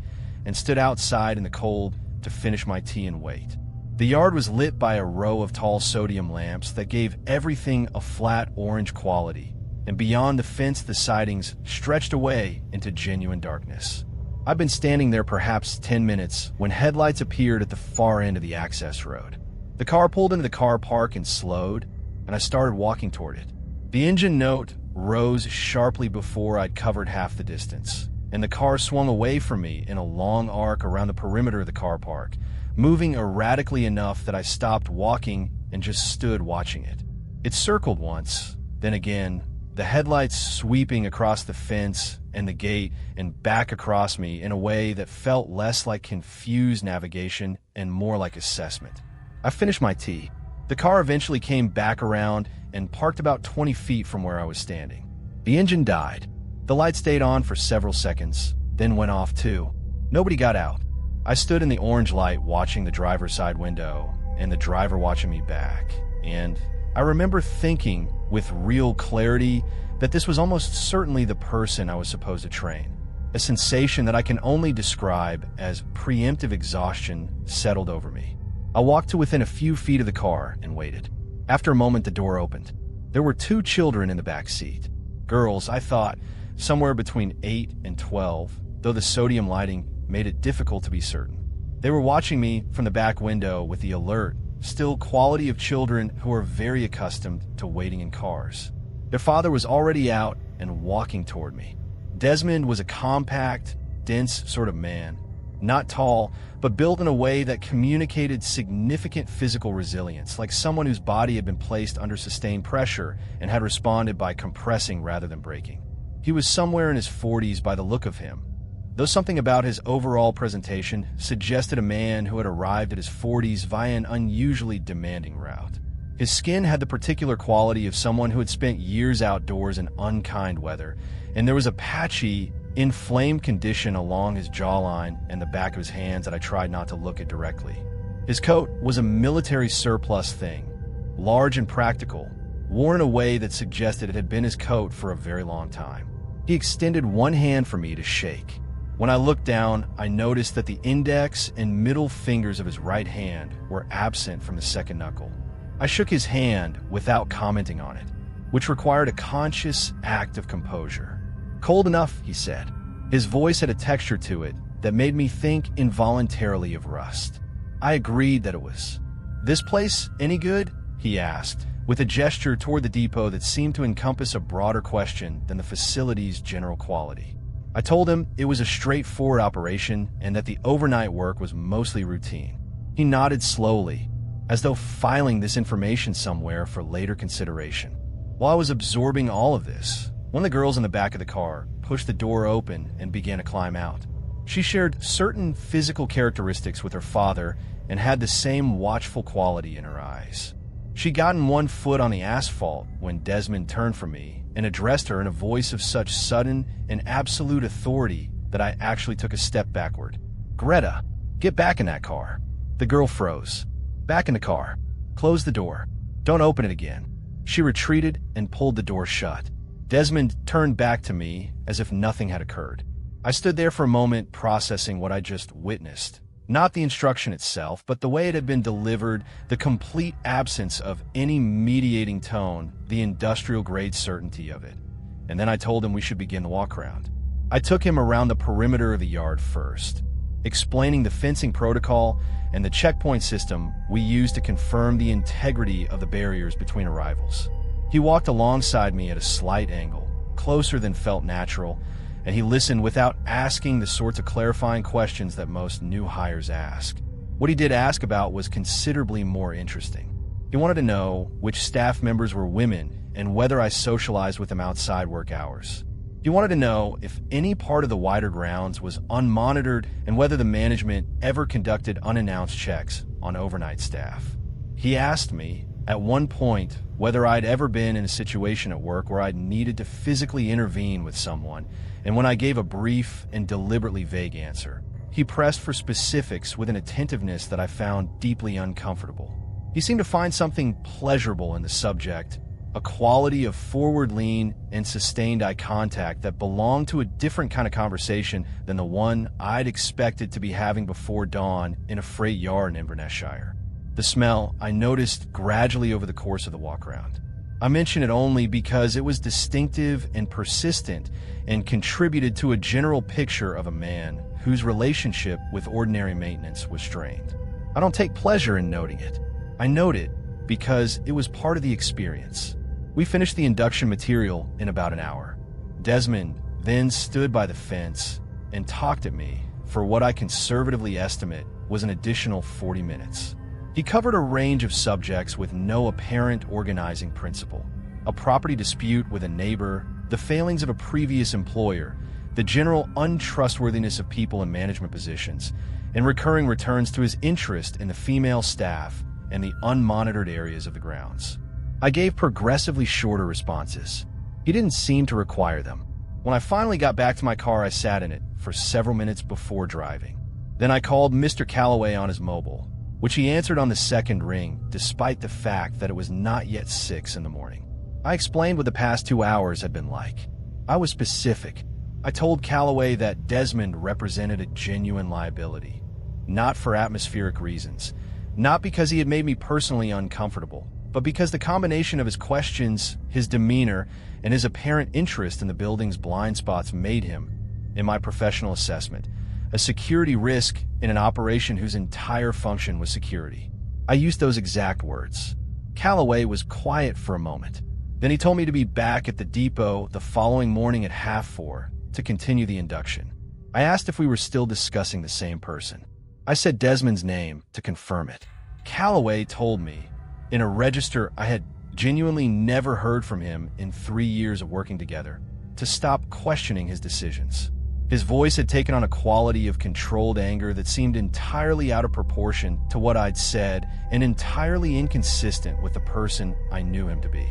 A: and stood outside in the cold to finish my tea and wait. The yard was lit by a row of tall sodium lamps that gave everything a flat orange quality, and beyond the fence the sidings stretched away into genuine darkness. I'd been standing there perhaps 10 minutes when headlights appeared at the far end of the access road. The car pulled into the car park and slowed, and I started walking toward it. The engine note rose sharply before I'd covered half the distance, and the car swung away from me in a long arc around the perimeter of the car park, moving erratically enough that I stopped walking and just stood watching it. It circled once, then again, the headlights sweeping across the fence and the gate and back across me in a way that felt less like confused navigation and more like assessment. I finished my tea. The car eventually came back around and parked about 20 feet from where I was standing. The engine died. The light stayed on for several seconds, then went off too. Nobody got out. I stood in the orange light watching the driver's side window and the driver watching me back, and I remember thinking with real clarity that this was almost certainly the person I was supposed to train. A sensation that I can only describe as preemptive exhaustion settled over me. I walked to within a few feet of the car and waited. After a moment, the door opened. There were 2 children in the back seat. Girls, I thought, somewhere between 8 and 12, though the sodium lighting made it difficult to be certain. They were watching me from the back window with the alert, still quality of children who are very accustomed to waiting in cars. Their father was already out and walking toward me. Desmond was a compact, dense sort of man, not tall, but built in a way that communicated significant physical resilience, like someone whose body had been placed under sustained pressure and had responded by compressing rather than breaking. He was somewhere in his 40s by the look of him, though something about his overall presentation suggested a man who had arrived at his 40s via an unusually demanding route. His skin had the particular quality of someone who had spent years outdoors in unkind weather, and there was a patchy, inflamed condition along his jawline and the back of his hands that I tried not to look at directly. His coat was a military surplus thing, large and practical, worn in a way that suggested it had been his coat for a very long time. He extended one hand for me to shake. When I looked down, I noticed that the index and middle fingers of his right hand were absent from the second knuckle. I shook his hand without commenting on it, which required a conscious act of composure. "Cold enough," he said. His voice had a texture to it that made me think involuntarily of rust. I agreed that it was. "This place any good?" he asked, with a gesture toward the depot that seemed to encompass a broader question than the facility's general quality. I told him it was a straightforward operation and that the overnight work was mostly routine. He nodded slowly, as though filing this information somewhere for later consideration. While I was absorbing all of this, one of the girls in the back of the car pushed the door open and began to climb out. She shared certain physical characteristics with her father and had the same watchful quality in her eyes. She'd gotten one foot on the asphalt when Desmond turned from me and addressed her in a voice of such sudden and absolute authority that I actually took a step backward. "Greta, get back in that car." The girl froze. "Back in the car. Close the door. Don't open it again." She retreated and pulled the door shut. Desmond turned back to me as if nothing had occurred. I stood there for a moment processing what I just witnessed. Not the instruction itself, but the way it had been delivered, the complete absence of any mediating tone, the industrial-grade certainty of it. And then I told him we should begin the walk-around. I took him around the perimeter of the yard first, explaining the fencing protocol and the checkpoint system we use to confirm the integrity of the barriers between arrivals. He walked alongside me at a slight angle, closer than felt natural, and he listened without asking the sorts of clarifying questions that most new hires ask. What he did ask about was considerably more interesting. He wanted to know which staff members were women and whether I socialized with them outside work hours. He wanted to know if any part of the wider grounds was unmonitored and whether the management ever conducted unannounced checks on overnight staff. He asked me, at one point, whether I'd ever been in a situation at work where I'd needed to physically intervene with someone, and when I gave a brief and deliberately vague answer, he pressed for specifics with an attentiveness that I found deeply uncomfortable. He seemed to find something pleasurable in the subject, a quality of forward lean and sustained eye contact that belonged to a different kind of conversation than the one I'd expected to be having before dawn in a freight yard in Inverness-shire. The smell I noticed gradually over the course of the walk around. I mention it only because it was distinctive and persistent and contributed to a general picture of a man whose relationship with ordinary maintenance was strained. I don't take pleasure in noting it. I note it because it was part of the experience. We finished the induction material in about an hour. Desmond then stood by the fence and talked at me for what I conservatively estimate was an additional 40 minutes. He covered a range of subjects with no apparent organizing principle. A property dispute with a neighbor, the failings of a previous employer, the general untrustworthiness of people in management positions, and recurring returns to his interest in the female staff and the unmonitored areas of the grounds. I gave progressively shorter responses. He didn't seem to require them. When I finally got back to my car, I sat in it for several minutes before driving. Then I called Mr. Calloway on his mobile, which he answered on the second ring, despite the fact that it was not yet 6 in the morning. I explained what the past 2 hours had been like. I was specific. I told Calloway that Desmond represented a genuine liability, not for atmospheric reasons, not because he had made me personally uncomfortable, but because the combination of his questions, his demeanor, and his apparent interest in the building's blind spots made him, in my professional assessment, a security risk in an operation whose entire function was security. I used those exact words. Calloway was quiet for a moment. Then he told me to be back at the depot the following morning at 4:30 to continue the induction. I asked if we were still discussing the same person. I said Desmond's name to confirm it. Calloway told me, in a register I had genuinely never heard from him in 3 years of working together, to stop questioning his decisions. His voice had taken on a quality of controlled anger that seemed entirely out of proportion to what I'd said and entirely inconsistent with the person I knew him to be.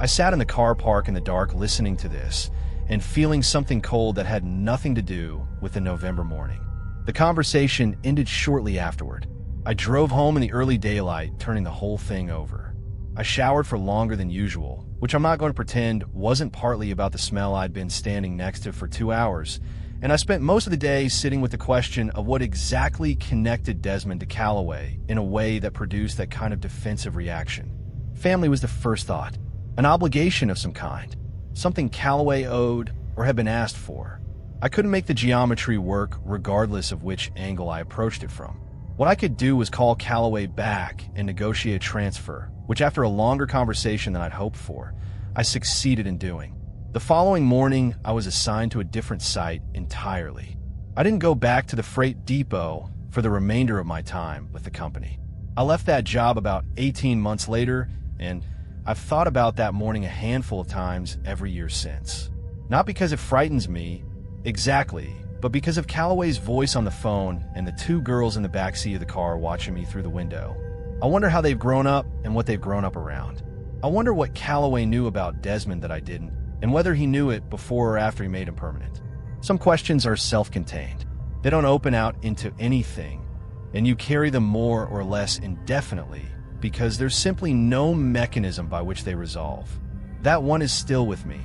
A: I sat in the car park in the dark listening to this and feeling something cold that had nothing to do with the November morning. The conversation ended shortly afterward. I drove home in the early daylight, turning the whole thing over. I showered for longer than usual, which I'm not going to pretend wasn't partly about the smell I'd been standing next to for 2 hours, and I spent most of the day sitting with the question of what exactly connected Desmond to Calloway in a way that produced that kind of defensive reaction. Family was the first thought, an obligation of some kind, something Calloway owed or had been asked for. I couldn't make the geometry work regardless of which angle I approached it from. What I could do was call Calloway back and negotiate a transfer, which after a longer conversation than I'd hoped for, I succeeded in doing. The following morning, I was assigned to a different site entirely. I didn't go back to the freight depot for the remainder of my time with the company. I left that job about 18 months later, and I've thought about that morning a handful of times every year since. Not because it frightens me, exactly, but because of Calloway's voice on the phone and the 2 girls in the backseat of the car watching me through the window. I wonder how they've grown up and what they've grown up around. I wonder what Calloway knew about Desmond that I didn't, and whether he knew it before or after he made him permanent. Some questions are self-contained. They don't open out into anything, and you carry them more or less indefinitely because there's simply no mechanism by which they resolve. That one is still with me,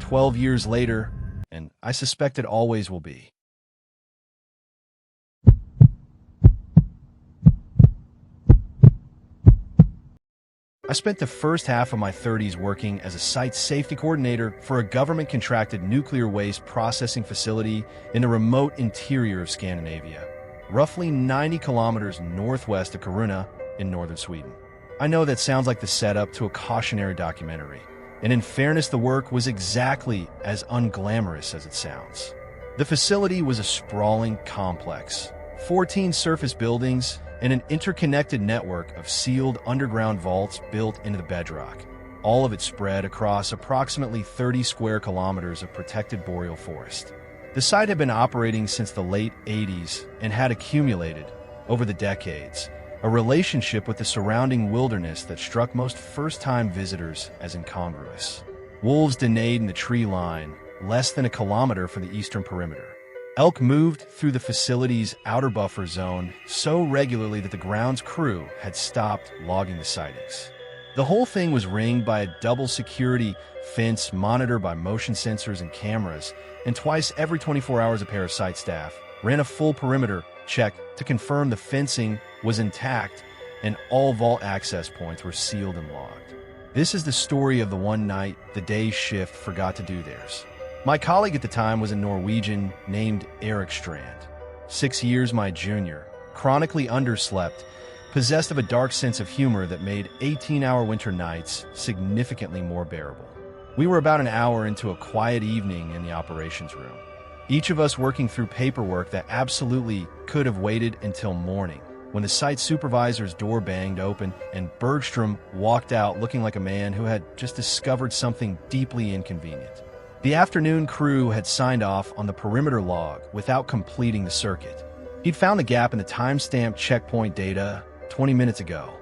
A: 12 years later, and I suspect it always will be. I spent the first half of my 30s working as a site safety coordinator for a government-contracted nuclear waste processing facility in the remote interior of Scandinavia, roughly 90 kilometers northwest of Kiruna in northern Sweden. I know that sounds like the setup to a cautionary documentary, and in fairness, the work was exactly as unglamorous as it sounds. The facility was a sprawling complex, 14 surface buildings, and an interconnected network of sealed underground vaults built into the bedrock, all of it spread across approximately 30 square kilometers of protected boreal forest. The site had been operating since the late 80s and had accumulated, over the decades, a relationship with the surrounding wilderness that struck most first-time visitors as incongruous. Wolves denayed in the tree line, less than a kilometer from the eastern perimeter. Elk moved through the facility's outer buffer zone so regularly that the grounds crew had stopped logging the sightings. The whole thing was ringed by a double security fence monitored by motion sensors and cameras, and twice every 24 hours a pair of site staff ran a full perimeter check to confirm the fencing was intact and all vault access points were sealed and locked. This is the story of the one night the day's shift forgot to do theirs. My colleague at the time was a Norwegian named Erik Strand, 6 years my junior, chronically underslept, possessed of a dark sense of humor that made 18-hour winter nights significantly more bearable. We were about an hour into a quiet evening in the operations room, each of us working through paperwork that absolutely could have waited until morning, when the site supervisor's door banged open and Bergstrom walked out looking like a man who had just discovered something deeply inconvenient. The afternoon crew had signed off on the perimeter log without completing the circuit. He'd found the gap in the timestamp checkpoint data 20 minutes ago.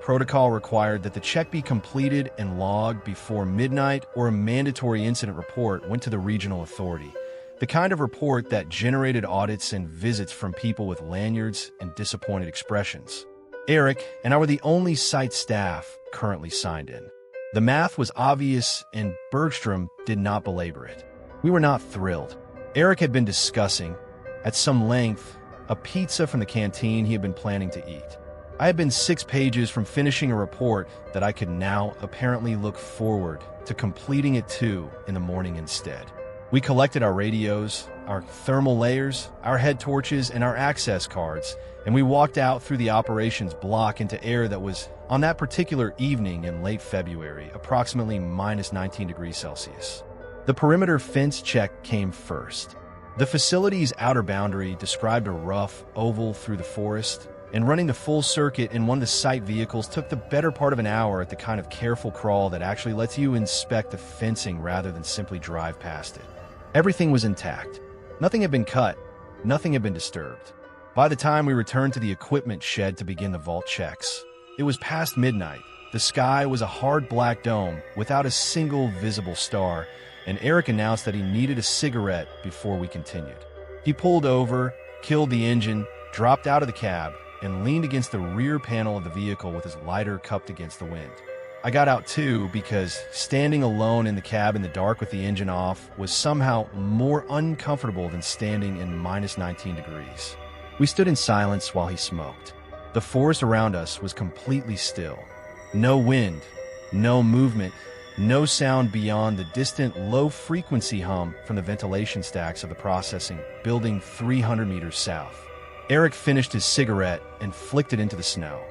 A: Protocol required that the check be completed and logged before midnight, or a mandatory incident report went to the regional authority, the kind of report that generated audits and visits from people with lanyards and disappointed expressions. Erik and I were the only site staff currently signed in. The math was obvious, and Bergstrom did not belabor it. We were not thrilled. Erik had been discussing, at some length, a pizza from the canteen he had been planning to eat. I had been 6 pages from finishing a report that I could now apparently look forward to completing it too in the morning instead. We collected our radios, our thermal layers, our head torches, and our access cards, and we walked out through the operations block into air that was, on that particular evening in late February, approximately minus 19 degrees Celsius. The perimeter fence check came first. The facility's outer boundary described a rough oval through the forest, and running the full circuit in one of the site vehicles took the better part of an hour at the kind of careful crawl that actually lets you inspect the fencing rather than simply drive past it. Everything was intact. Nothing had been cut. Nothing had been disturbed. By the time we returned to the equipment shed to begin the vault checks, it was past midnight. The sky was a hard black dome without a single visible star, and Erik announced that he needed a cigarette before we continued. He pulled over, killed the engine, dropped out of the cab, and leaned against the rear panel of the vehicle with his lighter cupped against the wind. I got out too, because standing alone in the cab in the dark with the engine off was somehow more uncomfortable than standing in minus 19 degrees. We stood in silence while he smoked. The forest around us was completely still. No wind, no movement, no sound beyond the distant low-frequency hum from the ventilation stacks of the processing building 300 meters south. Erik finished his cigarette and flicked it into the snow.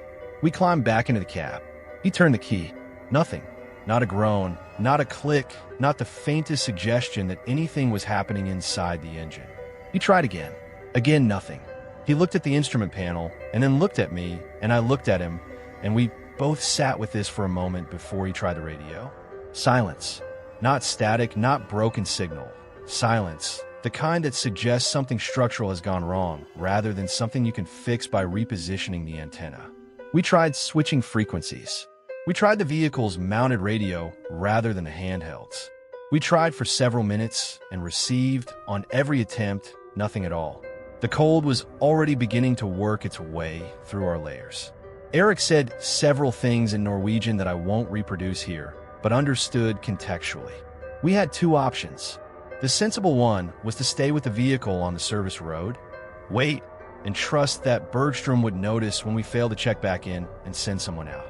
A: We climbed back into the cab. He turned the key. Nothing. Not a groan, not a click, not the faintest suggestion that anything was happening inside the engine. He tried again. Again, nothing. He looked at the instrument panel and then looked at me, and I looked at him, and we both sat with this for a moment before he tried the radio. Silence. Not static, not broken signal. Silence. The kind that suggests something structural has gone wrong, rather than something you can fix by repositioning the antenna. We tried switching frequencies. We tried the vehicle's mounted radio rather than the handhelds. We tried for several minutes and received, on every attempt, nothing at all. The cold was already beginning to work its way through our layers. Erik said several things in Norwegian that I won't reproduce here, but understood contextually. We had 2 options. The sensible one was to stay with the vehicle on the service road, wait, and trust that Bergstrom would notice when we failed to check back in and send someone out.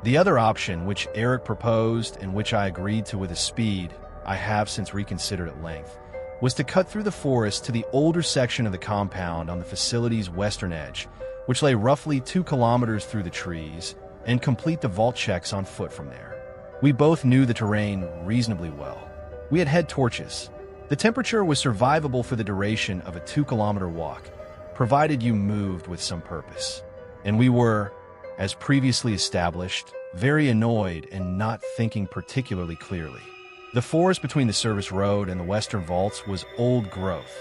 A: The other option, which Erik proposed and which I agreed to with a speed I have since reconsidered at length, was to cut through the forest to the older section of the compound on the facility's western edge, which lay roughly 2 kilometers through the trees, and complete the vault checks on foot from there. We both knew the terrain reasonably well. We had head torches. The temperature was survivable for the duration of a 2-kilometer walk, provided you moved with some purpose. And we were, as previously established, very annoyed and not thinking particularly clearly. The forest between the service road and the western vaults was old growth.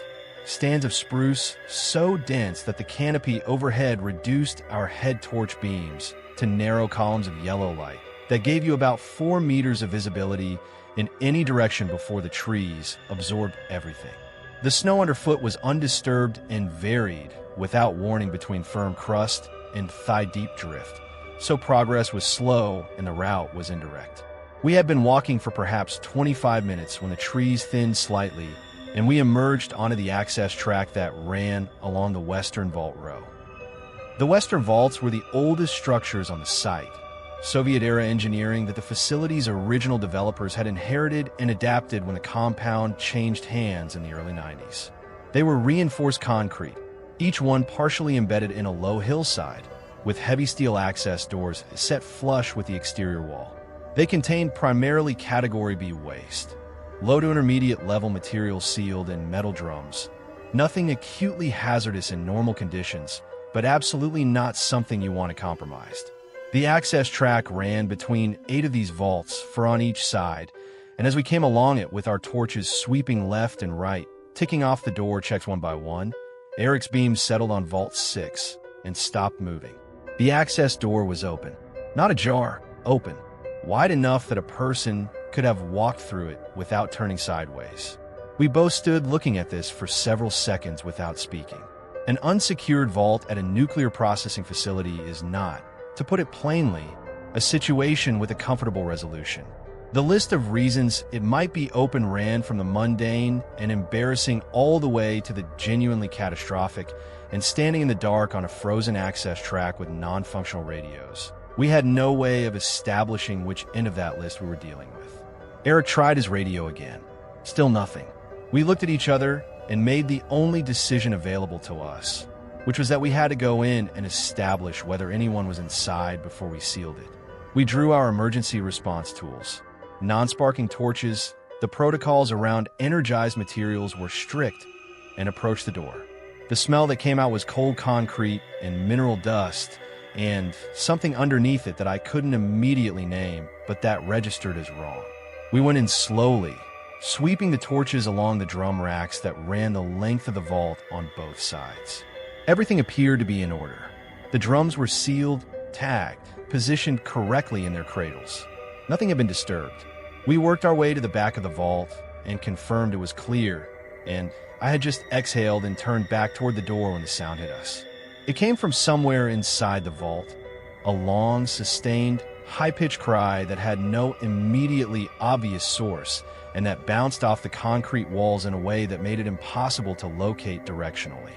A: Stands of spruce so dense that the canopy overhead reduced our head torch beams to narrow columns of yellow light that gave you about 4 meters of visibility in any direction before the trees absorbed everything. The snow underfoot was undisturbed and varied without warning between firm crust and thigh-deep drift, so progress was slow and the route was indirect. We had been walking for perhaps 25 minutes when the trees thinned slightly, and we emerged onto the access track that ran along the western vault row. The western vaults were the oldest structures on the site, Soviet-era engineering that the facility's original developers had inherited and adapted when the compound changed hands in the early 90s. They were reinforced concrete, each one partially embedded in a low hillside, with heavy steel access doors set flush with the exterior wall. They contained primarily Category B waste, low to intermediate level materials sealed in metal drums. Nothing acutely hazardous in normal conditions, but absolutely not something you want compromised. The access track ran between 8 of these vaults, 4 on each side, and as we came along it with our torches sweeping left and right, ticking off the door checks one by one, Eric's beam settled on Vault 6 and stopped moving. The access door was open. Not ajar, open. Wide enough that a person could have walked through it without turning sideways. We both stood looking at this for several seconds without speaking. An unsecured vault at a nuclear processing facility is not, to put it plainly, a situation with a comfortable resolution. The list of reasons it might be open ran from the mundane and embarrassing all the way to the genuinely catastrophic, and standing in the dark on a frozen access track with non-functional radios. We had no way of establishing which end of that list we were dealing with. Eric tried his radio again. Still nothing. We looked at each other and made the only decision available to us, which was that we had to go in and establish whether anyone was inside before we sealed it. We drew our emergency response tools. Non-sparking torches, the protocols around energized materials were strict, and approached the door. The smell that came out was cold concrete and mineral dust, and something underneath it that I couldn't immediately name, but that registered as wrong. We went in slowly, sweeping the torches along the drum racks that ran the length of the vault on both sides. Everything appeared to be in order. The drums were sealed, tagged, positioned correctly in their cradles. Nothing had been disturbed. We worked our way to the back of the vault and confirmed it was clear, and I had just exhaled and turned back toward the door when the sound hit us. It came from somewhere inside the vault, a long, sustained, high-pitched cry that had no immediately obvious source and that bounced off the concrete walls in a way that made it impossible to locate directionally.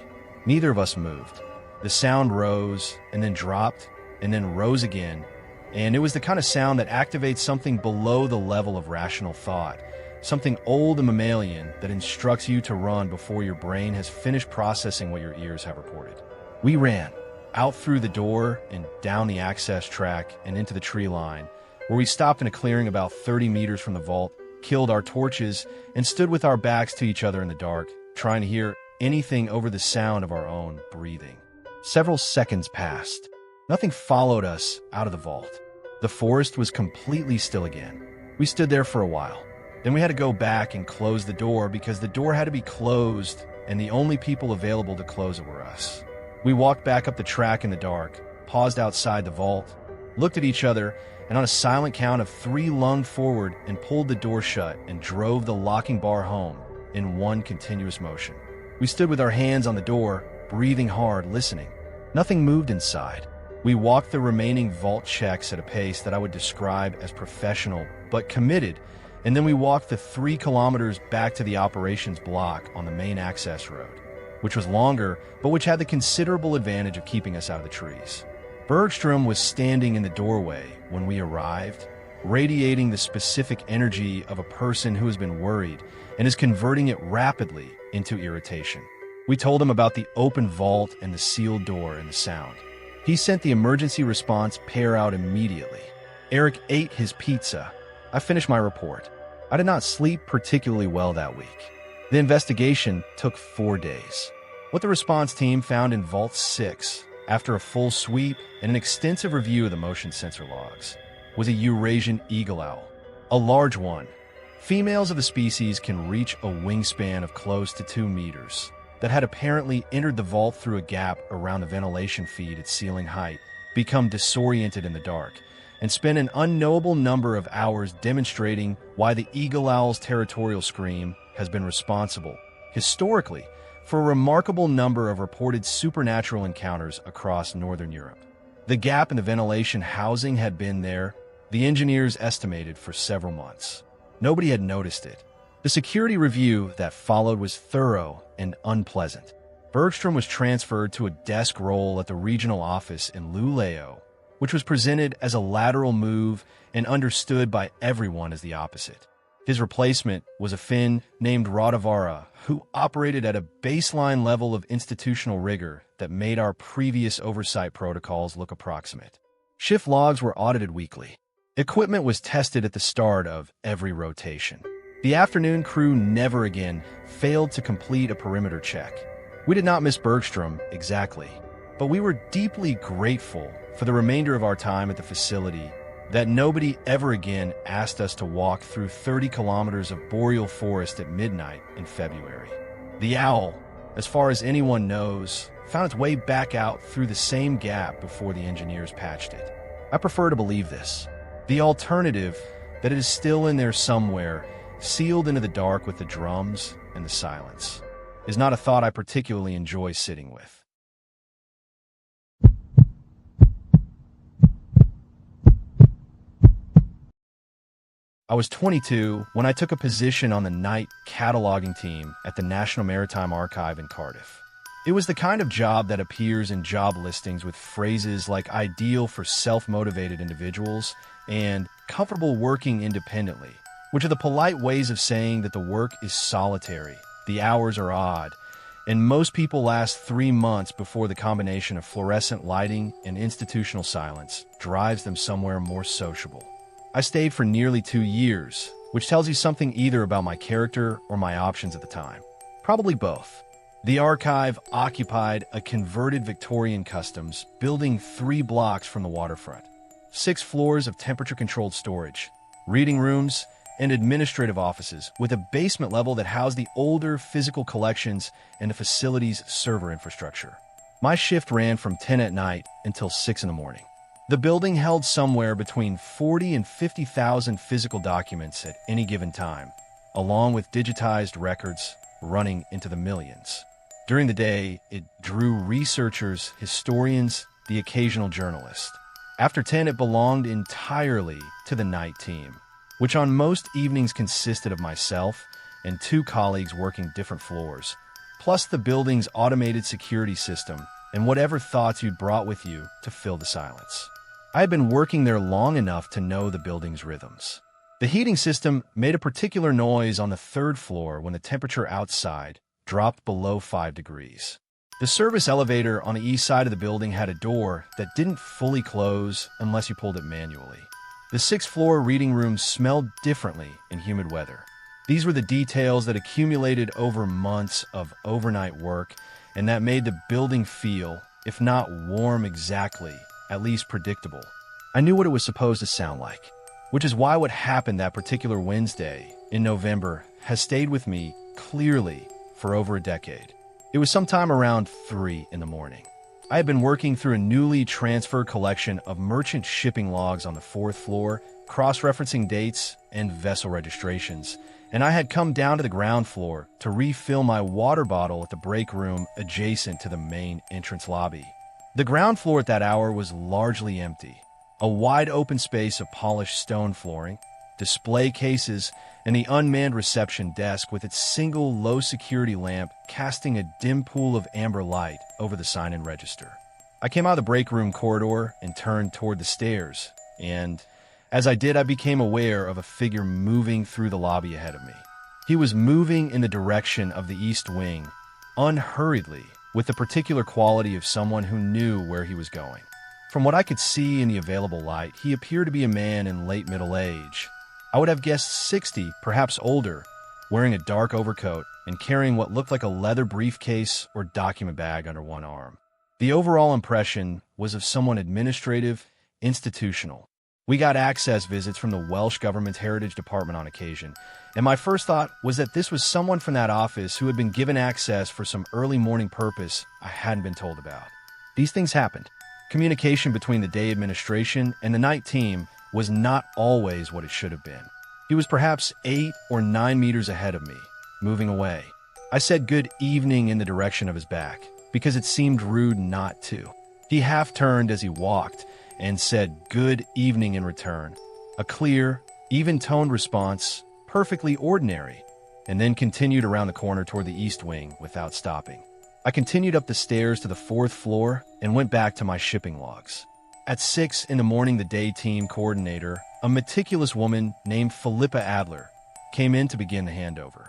A: Neither of us moved. The sound rose and then dropped and then rose again, and it was the kind of sound that activates something below the level of rational thought, something old and mammalian that instructs you to run before your brain has finished processing what your ears have reported. We ran, out through the door and down the access track and into the tree line, where we stopped in a clearing about 30 meters from the vault, killed our torches, and stood with our backs to each other in the dark, trying to hear anything over the sound of our own breathing. Several seconds passed. Nothing followed us out of the vault. The forest was completely still again. We stood there for a while. Then we had to go back and close the door because the door had to be closed and the only people available to close it were us. We walked back up the track in the dark, paused outside the vault, looked at each other, and on a silent count of 3 lunged forward and pulled the door shut and drove the locking bar home in one continuous motion. We stood with our hands on the door, breathing hard, listening. Nothing moved inside. We walked the remaining vault checks at a pace that I would describe as professional but committed, and then we walked the 3 kilometers back to the operations block on the main access road, which was longer but which had the considerable advantage of keeping us out of the trees. Bergstrom was standing in the doorway when we arrived, radiating the specific energy of a person who has been worried and is converting it rapidly into irritation. We told him about the open vault and the sealed door and the sound. He sent the emergency response pair out immediately. Eric ate his pizza. I finished my report. I did not sleep particularly well that week. The investigation took 4 days. What the response team found in Vault 6, after a full sweep and an extensive review of the motion sensor logs, was a Eurasian eagle owl, a large one. Females of the species can reach a wingspan of close to 2 meters, that had apparently entered the vault through a gap around the ventilation feed at ceiling height, become disoriented in the dark, and spend an unknowable number of hours demonstrating why the eagle owl's territorial scream has been responsible, historically, for a remarkable number of reported supernatural encounters across Northern Europe. The gap in the ventilation housing had been there, the engineers estimated, for several months. Nobody had noticed it. The security review that followed was thorough and unpleasant. Bergstrom was transferred to a desk role at the regional office in Luleå, which was presented as a lateral move and understood by everyone as the opposite. His replacement was a Finn named Radavara, who operated at a baseline level of institutional rigor that made our previous oversight protocols look approximate. Shift logs were audited weekly. Equipment was tested at the start of every rotation. The afternoon crew never again failed to complete a perimeter check. We did not miss Bergstrom exactly, but we were deeply grateful for the remainder of our time at the facility that nobody ever again asked us to walk through 30 kilometers of boreal forest at midnight in February. The owl, as far as anyone knows, found its way back out through the same gap before the engineers patched it. I prefer to believe this. The alternative, that it is still in there somewhere, sealed into the dark with the drums and the silence, is not a thought I particularly enjoy sitting with. I was 22 when I took a position on the night cataloging team at the National Maritime Archive in Cardiff. It was the kind of job that appears in job listings with phrases like ideal for self-motivated individuals and comfortable working independently, which are the polite ways of saying that the work is solitary, the hours are odd, and most people last 3 months before the combination of fluorescent lighting and institutional silence drives them somewhere more sociable. I stayed for nearly 2 years, which tells you something either about my character or my options at the time. Probably both. The archive occupied a converted Victorian customs building 3 blocks from the waterfront. 6 floors of temperature-controlled storage, reading rooms, and administrative offices with a basement level that housed the older physical collections and the facility's server infrastructure. My shift ran from 10 at night until 6 in the morning. The building held somewhere between 40 and 50,000 physical documents at any given time, along with digitized records running into the millions. During the day, it drew researchers, historians, the occasional journalist. After 10, it belonged entirely to the night team, which on most evenings consisted of myself and 2 colleagues working different floors, plus the building's automated security system and whatever thoughts you'd brought with you to fill the silence. I had been working there long enough to know the building's rhythms. The heating system made a particular noise on the 3rd floor when the temperature outside dropped below 5 degrees. The service elevator on the east side of the building had a door that didn't fully close unless you pulled it manually. The 6th floor reading rooms smelled differently in humid weather. These were the details that accumulated over months of overnight work and that made the building feel, if not warm exactly, at least predictable. I knew what it was supposed to sound like, which is why what happened that particular Wednesday in November has stayed with me clearly for over a decade. It was sometime around 3 in the morning. I had been working through a newly transferred collection of merchant shipping logs on the 4th floor, cross-referencing dates and vessel registrations, and I had come down to the ground floor to refill my water bottle at the break room adjacent to the main entrance lobby. The ground floor at that hour was largely empty, a wide open space of polished stone flooring, display cases, and the unmanned reception desk with its single low-security lamp casting a dim pool of amber light over the sign-in register. I came out of the break room corridor and turned toward the stairs, and as I did, I became aware of a figure moving through the lobby ahead of me. He was moving in the direction of the east wing, unhurriedly, with the particular quality of someone who knew where he was going. From what I could see in the available light, he appeared to be a man in late middle age. I would have guessed 60, perhaps older, wearing a dark overcoat and carrying what looked like a leather briefcase or document bag under one arm. The overall impression was of someone administrative, institutional. We got access visits from the Welsh Government Heritage Department on occasion, and my first thought was that this was someone from that office who had been given access for some early morning purpose I hadn't been told about. These things happened. Communication between the day administration and the night team was not always what it should have been. He was perhaps 8 or 9 meters ahead of me, moving away. I said good evening in the direction of his back, because it seemed rude not to. He half-turned as he walked and said good evening in return, a clear, even-toned response, perfectly ordinary, and then continued around the corner toward the east wing without stopping. I continued up the stairs to the fourth floor and went back to my shipping logs. At 6 in the morning, the day team coordinator, a meticulous woman named Philippa Adler, came in to begin the handover.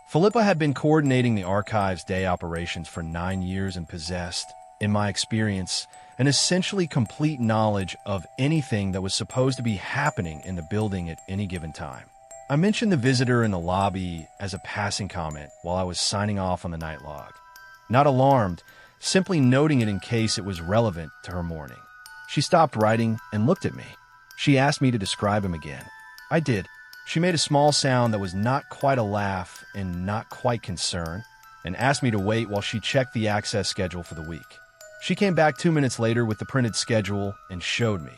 A: Philippa had been coordinating the archive's day operations for 9 years and possessed, in my experience, an essentially complete knowledge of anything that was supposed to be happening in the building at any given time. I mentioned the visitor in the lobby as a passing comment while I was signing off on the night log. Not alarmed, simply noting it in case it was relevant to her morning. She stopped writing and looked at me. She asked me to describe him again. I did. She made a small sound that was not quite a laugh and not quite concern, and asked me to wait while she checked the access schedule for the week. She came back 2 minutes later with the printed schedule and showed me.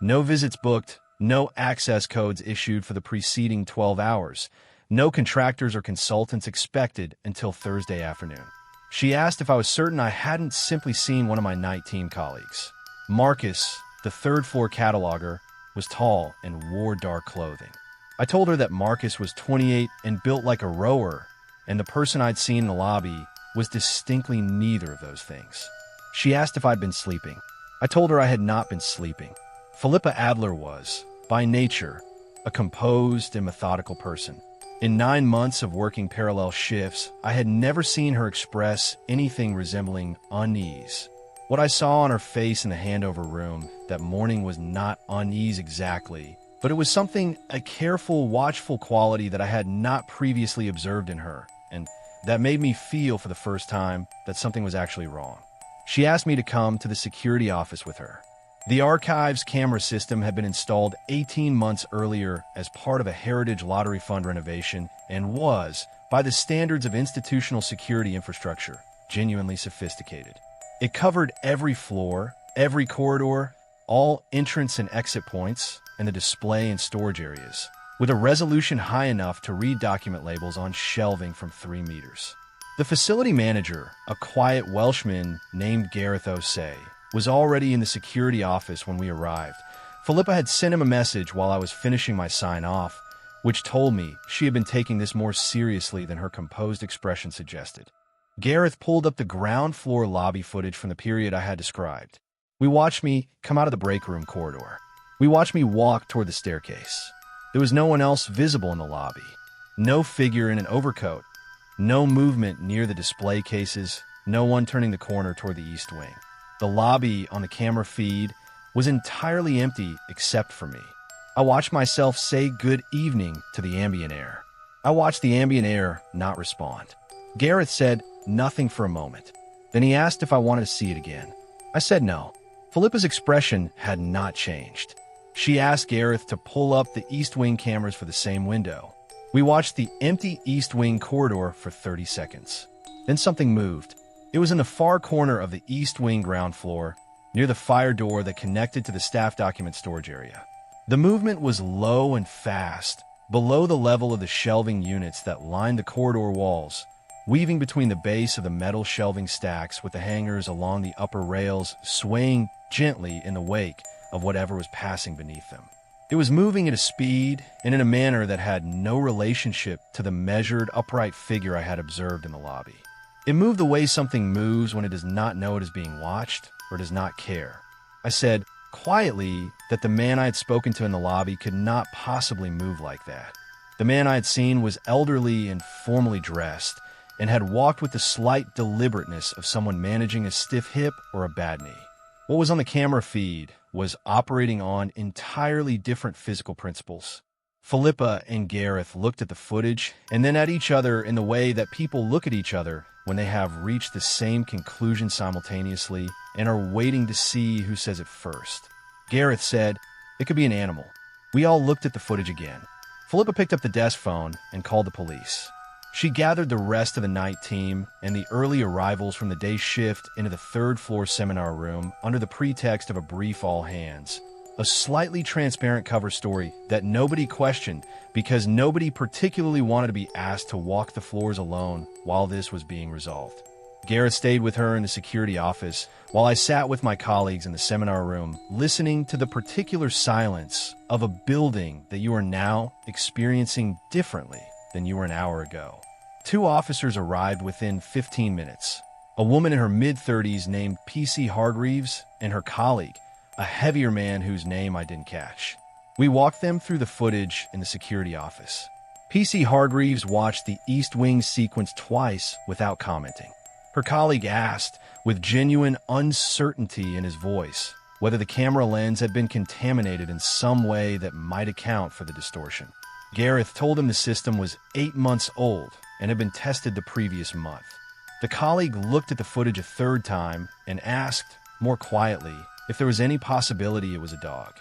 A: No visits booked, no access codes issued for the preceding 12 hours, no contractors or consultants expected until Thursday afternoon. She asked if I was certain I hadn't simply seen one of my night team colleagues. Marcus, the third-floor cataloger, was tall and wore dark clothing. I told her that Marcus was 28 and built like a rower, and the person I'd seen in the lobby was distinctly neither of those things. She asked if I'd been sleeping. I told her I had not been sleeping. Philippa Adler was, by nature, a composed and methodical person. In 9 months of working parallel shifts, I had never seen her express anything resembling unease. What I saw on her face in the handover room that morning was not unease exactly, but it was something, a careful, watchful quality that I had not previously observed in her, and that made me feel for the first time that something was actually wrong. She asked me to come to the security office with her. The archive's camera system had been installed 18 months earlier as part of a Heritage Lottery Fund renovation and was, by the standards of institutional security infrastructure, genuinely sophisticated. It covered every floor, every corridor, all entrance and exit points, and the display and storage areas, with a resolution high enough to read document labels on shelving from 3 meters. The facility manager, a quiet Welshman named Gareth O'Say, was already in the security office when we arrived. Philippa had sent him a message while I was finishing my sign-off, which told me she had been taking this more seriously than her composed expression suggested. Gareth pulled up the ground floor lobby footage from the period I had described. We watched me come out of the break room corridor. We watched me walk toward the staircase. There was no one else visible in the lobby. No figure in an overcoat. No movement near the display cases. No one turning the corner toward the east wing. The lobby on the camera feed was entirely empty except for me. I watched myself say good evening to the ambient air. I watched the ambient air not respond. Gareth said nothing for a moment. Then he asked if I wanted to see it again. I said no. Philippa's expression had not changed. She asked Gareth to pull up the East Wing cameras for the same window. We watched the empty East Wing corridor for 30 seconds. Then something moved. It was in the far corner of the East Wing ground floor, near the fire door that connected to the staff document storage area. The movement was low and fast, below the level of the shelving units that lined the corridor walls, weaving between the base of the metal shelving stacks with the hangers along the upper rails swaying gently in the wake of whatever was passing beneath them. It was moving at a speed and in a manner that had no relationship to the measured, upright figure I had observed in the lobby. It moved the way something moves when it does not know it is being watched or does not care. I said quietly that the man I had spoken to in the lobby could not possibly move like that. The man I had seen was elderly and formally dressed, and had walked with the slight deliberateness of someone managing a stiff hip or a bad knee. What was on the camera feed was operating on entirely different physical principles. Philippa and Gareth looked at the footage and then at each other in the way that people look at each other when they have reached the same conclusion simultaneously and are waiting to see who says it first. Gareth said, "It could be an animal." We all looked at the footage again. Philippa picked up the desk phone and called the police. She gathered the rest of the night team and the early arrivals from the day shift into the third-floor seminar room under the pretext of a brief all hands. A slightly transparent cover story that nobody questioned because nobody particularly wanted to be asked to walk the floors alone while this was being resolved. Gareth stayed with her in the security office while I sat with my colleagues in the seminar room, listening to the particular silence of a building that you are now experiencing differently than you were an hour ago. 2 officers arrived within 15 minutes. A woman in her mid-30s named PC Hargreaves, and her colleague, a heavier man whose name I didn't catch. We walked them through the footage in the security office. PC Hargreaves watched the East Wing sequence twice without commenting. Her colleague asked, with genuine uncertainty in his voice, whether the camera lens had been contaminated in some way that might account for the distortion. Gareth told him the system was 8 months old and had been tested the previous month. The colleague looked at the footage a third time and asked, more quietly, if there was any possibility it was a dog.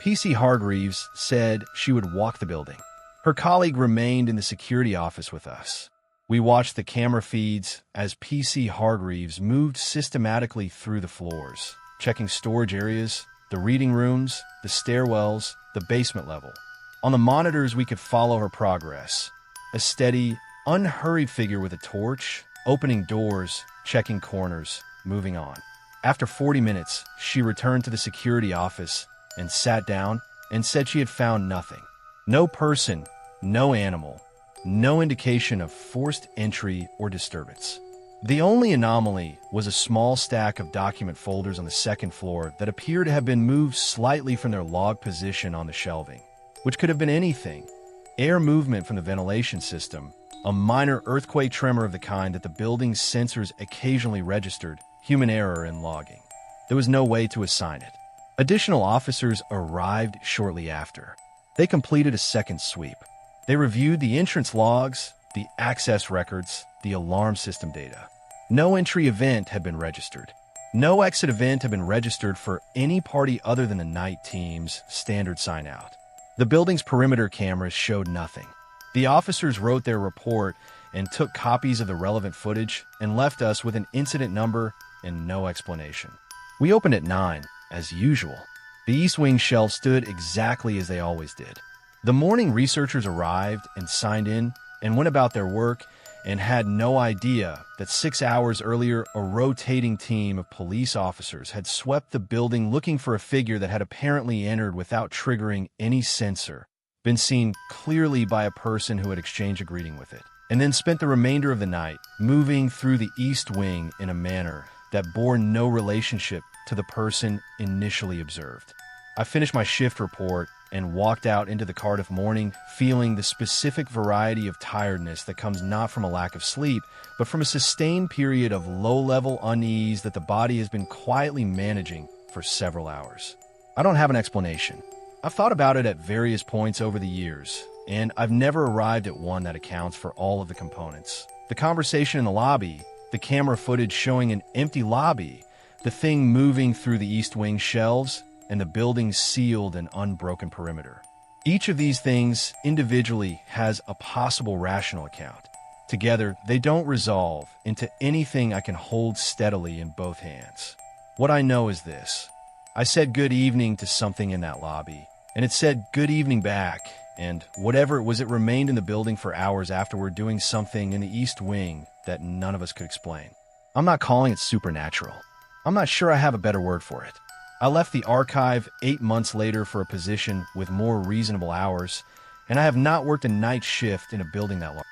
A: PC Hargreaves said she would walk the building. Her colleague remained in the security office with us. We watched the camera feeds as PC Hargreaves moved systematically through the floors, checking storage areas, the reading rooms, the stairwells, the basement level. On the monitors, we could follow her progress. A steady, unhurried figure with a torch, opening doors, checking corners, moving on. After 40 minutes, she returned to the security office and sat down and said she had found nothing. No person, no animal, no indication of forced entry or disturbance. The only anomaly was a small stack of document folders on the second floor that appeared to have been moved slightly from their log position on the shelving, which could have been anything. Air movement from the ventilation system, a minor earthquake tremor of the kind that the building's sensors occasionally registered, human error in logging. There was no way to assign it. Additional officers arrived shortly after. They completed a second sweep. They reviewed the entrance logs, the access records, the alarm system data. No entry event had been registered. No exit event had been registered for any party other than the night team's standard sign-out. The building's perimeter cameras showed nothing. The officers wrote their report and took copies of the relevant footage and left us with an incident number and no explanation. We opened at 9, as usual. The East Wing shelves stood exactly as they always did. The morning researchers arrived and signed in and went about their work and had no idea that 6 hours earlier, a rotating team of police officers had swept the building looking for a figure that had apparently entered without triggering any sensor, been seen clearly by a person who had exchanged a greeting with it, and then spent the remainder of the night moving through the East Wing in a manner that bore no relationship to the person initially observed. I finished my shift report and walked out into the Cardiff morning feeling the specific variety of tiredness that comes not from a lack of sleep, but from a sustained period of low-level unease that the body has been quietly managing for several hours. I don't have an explanation. I've thought about it at various points over the years, and I've never arrived at one that accounts for all of the components. The conversation in the lobby, the camera footage showing an empty lobby, the thing moving through the East Wing shelves, and the building's sealed and unbroken perimeter. Each of these things individually has a possible rational account. Together, they don't resolve into anything I can hold steadily in both hands. What I know is this. I said good evening to something in that lobby, and it said good evening back, and whatever it was, it remained in the building for hours afterward doing something in the East Wing that none of us could explain. I'm not calling it supernatural. I'm not sure I have a better word for it. I left the archive 8 months later for a position with more reasonable hours, and I have not worked a night shift in a building that long.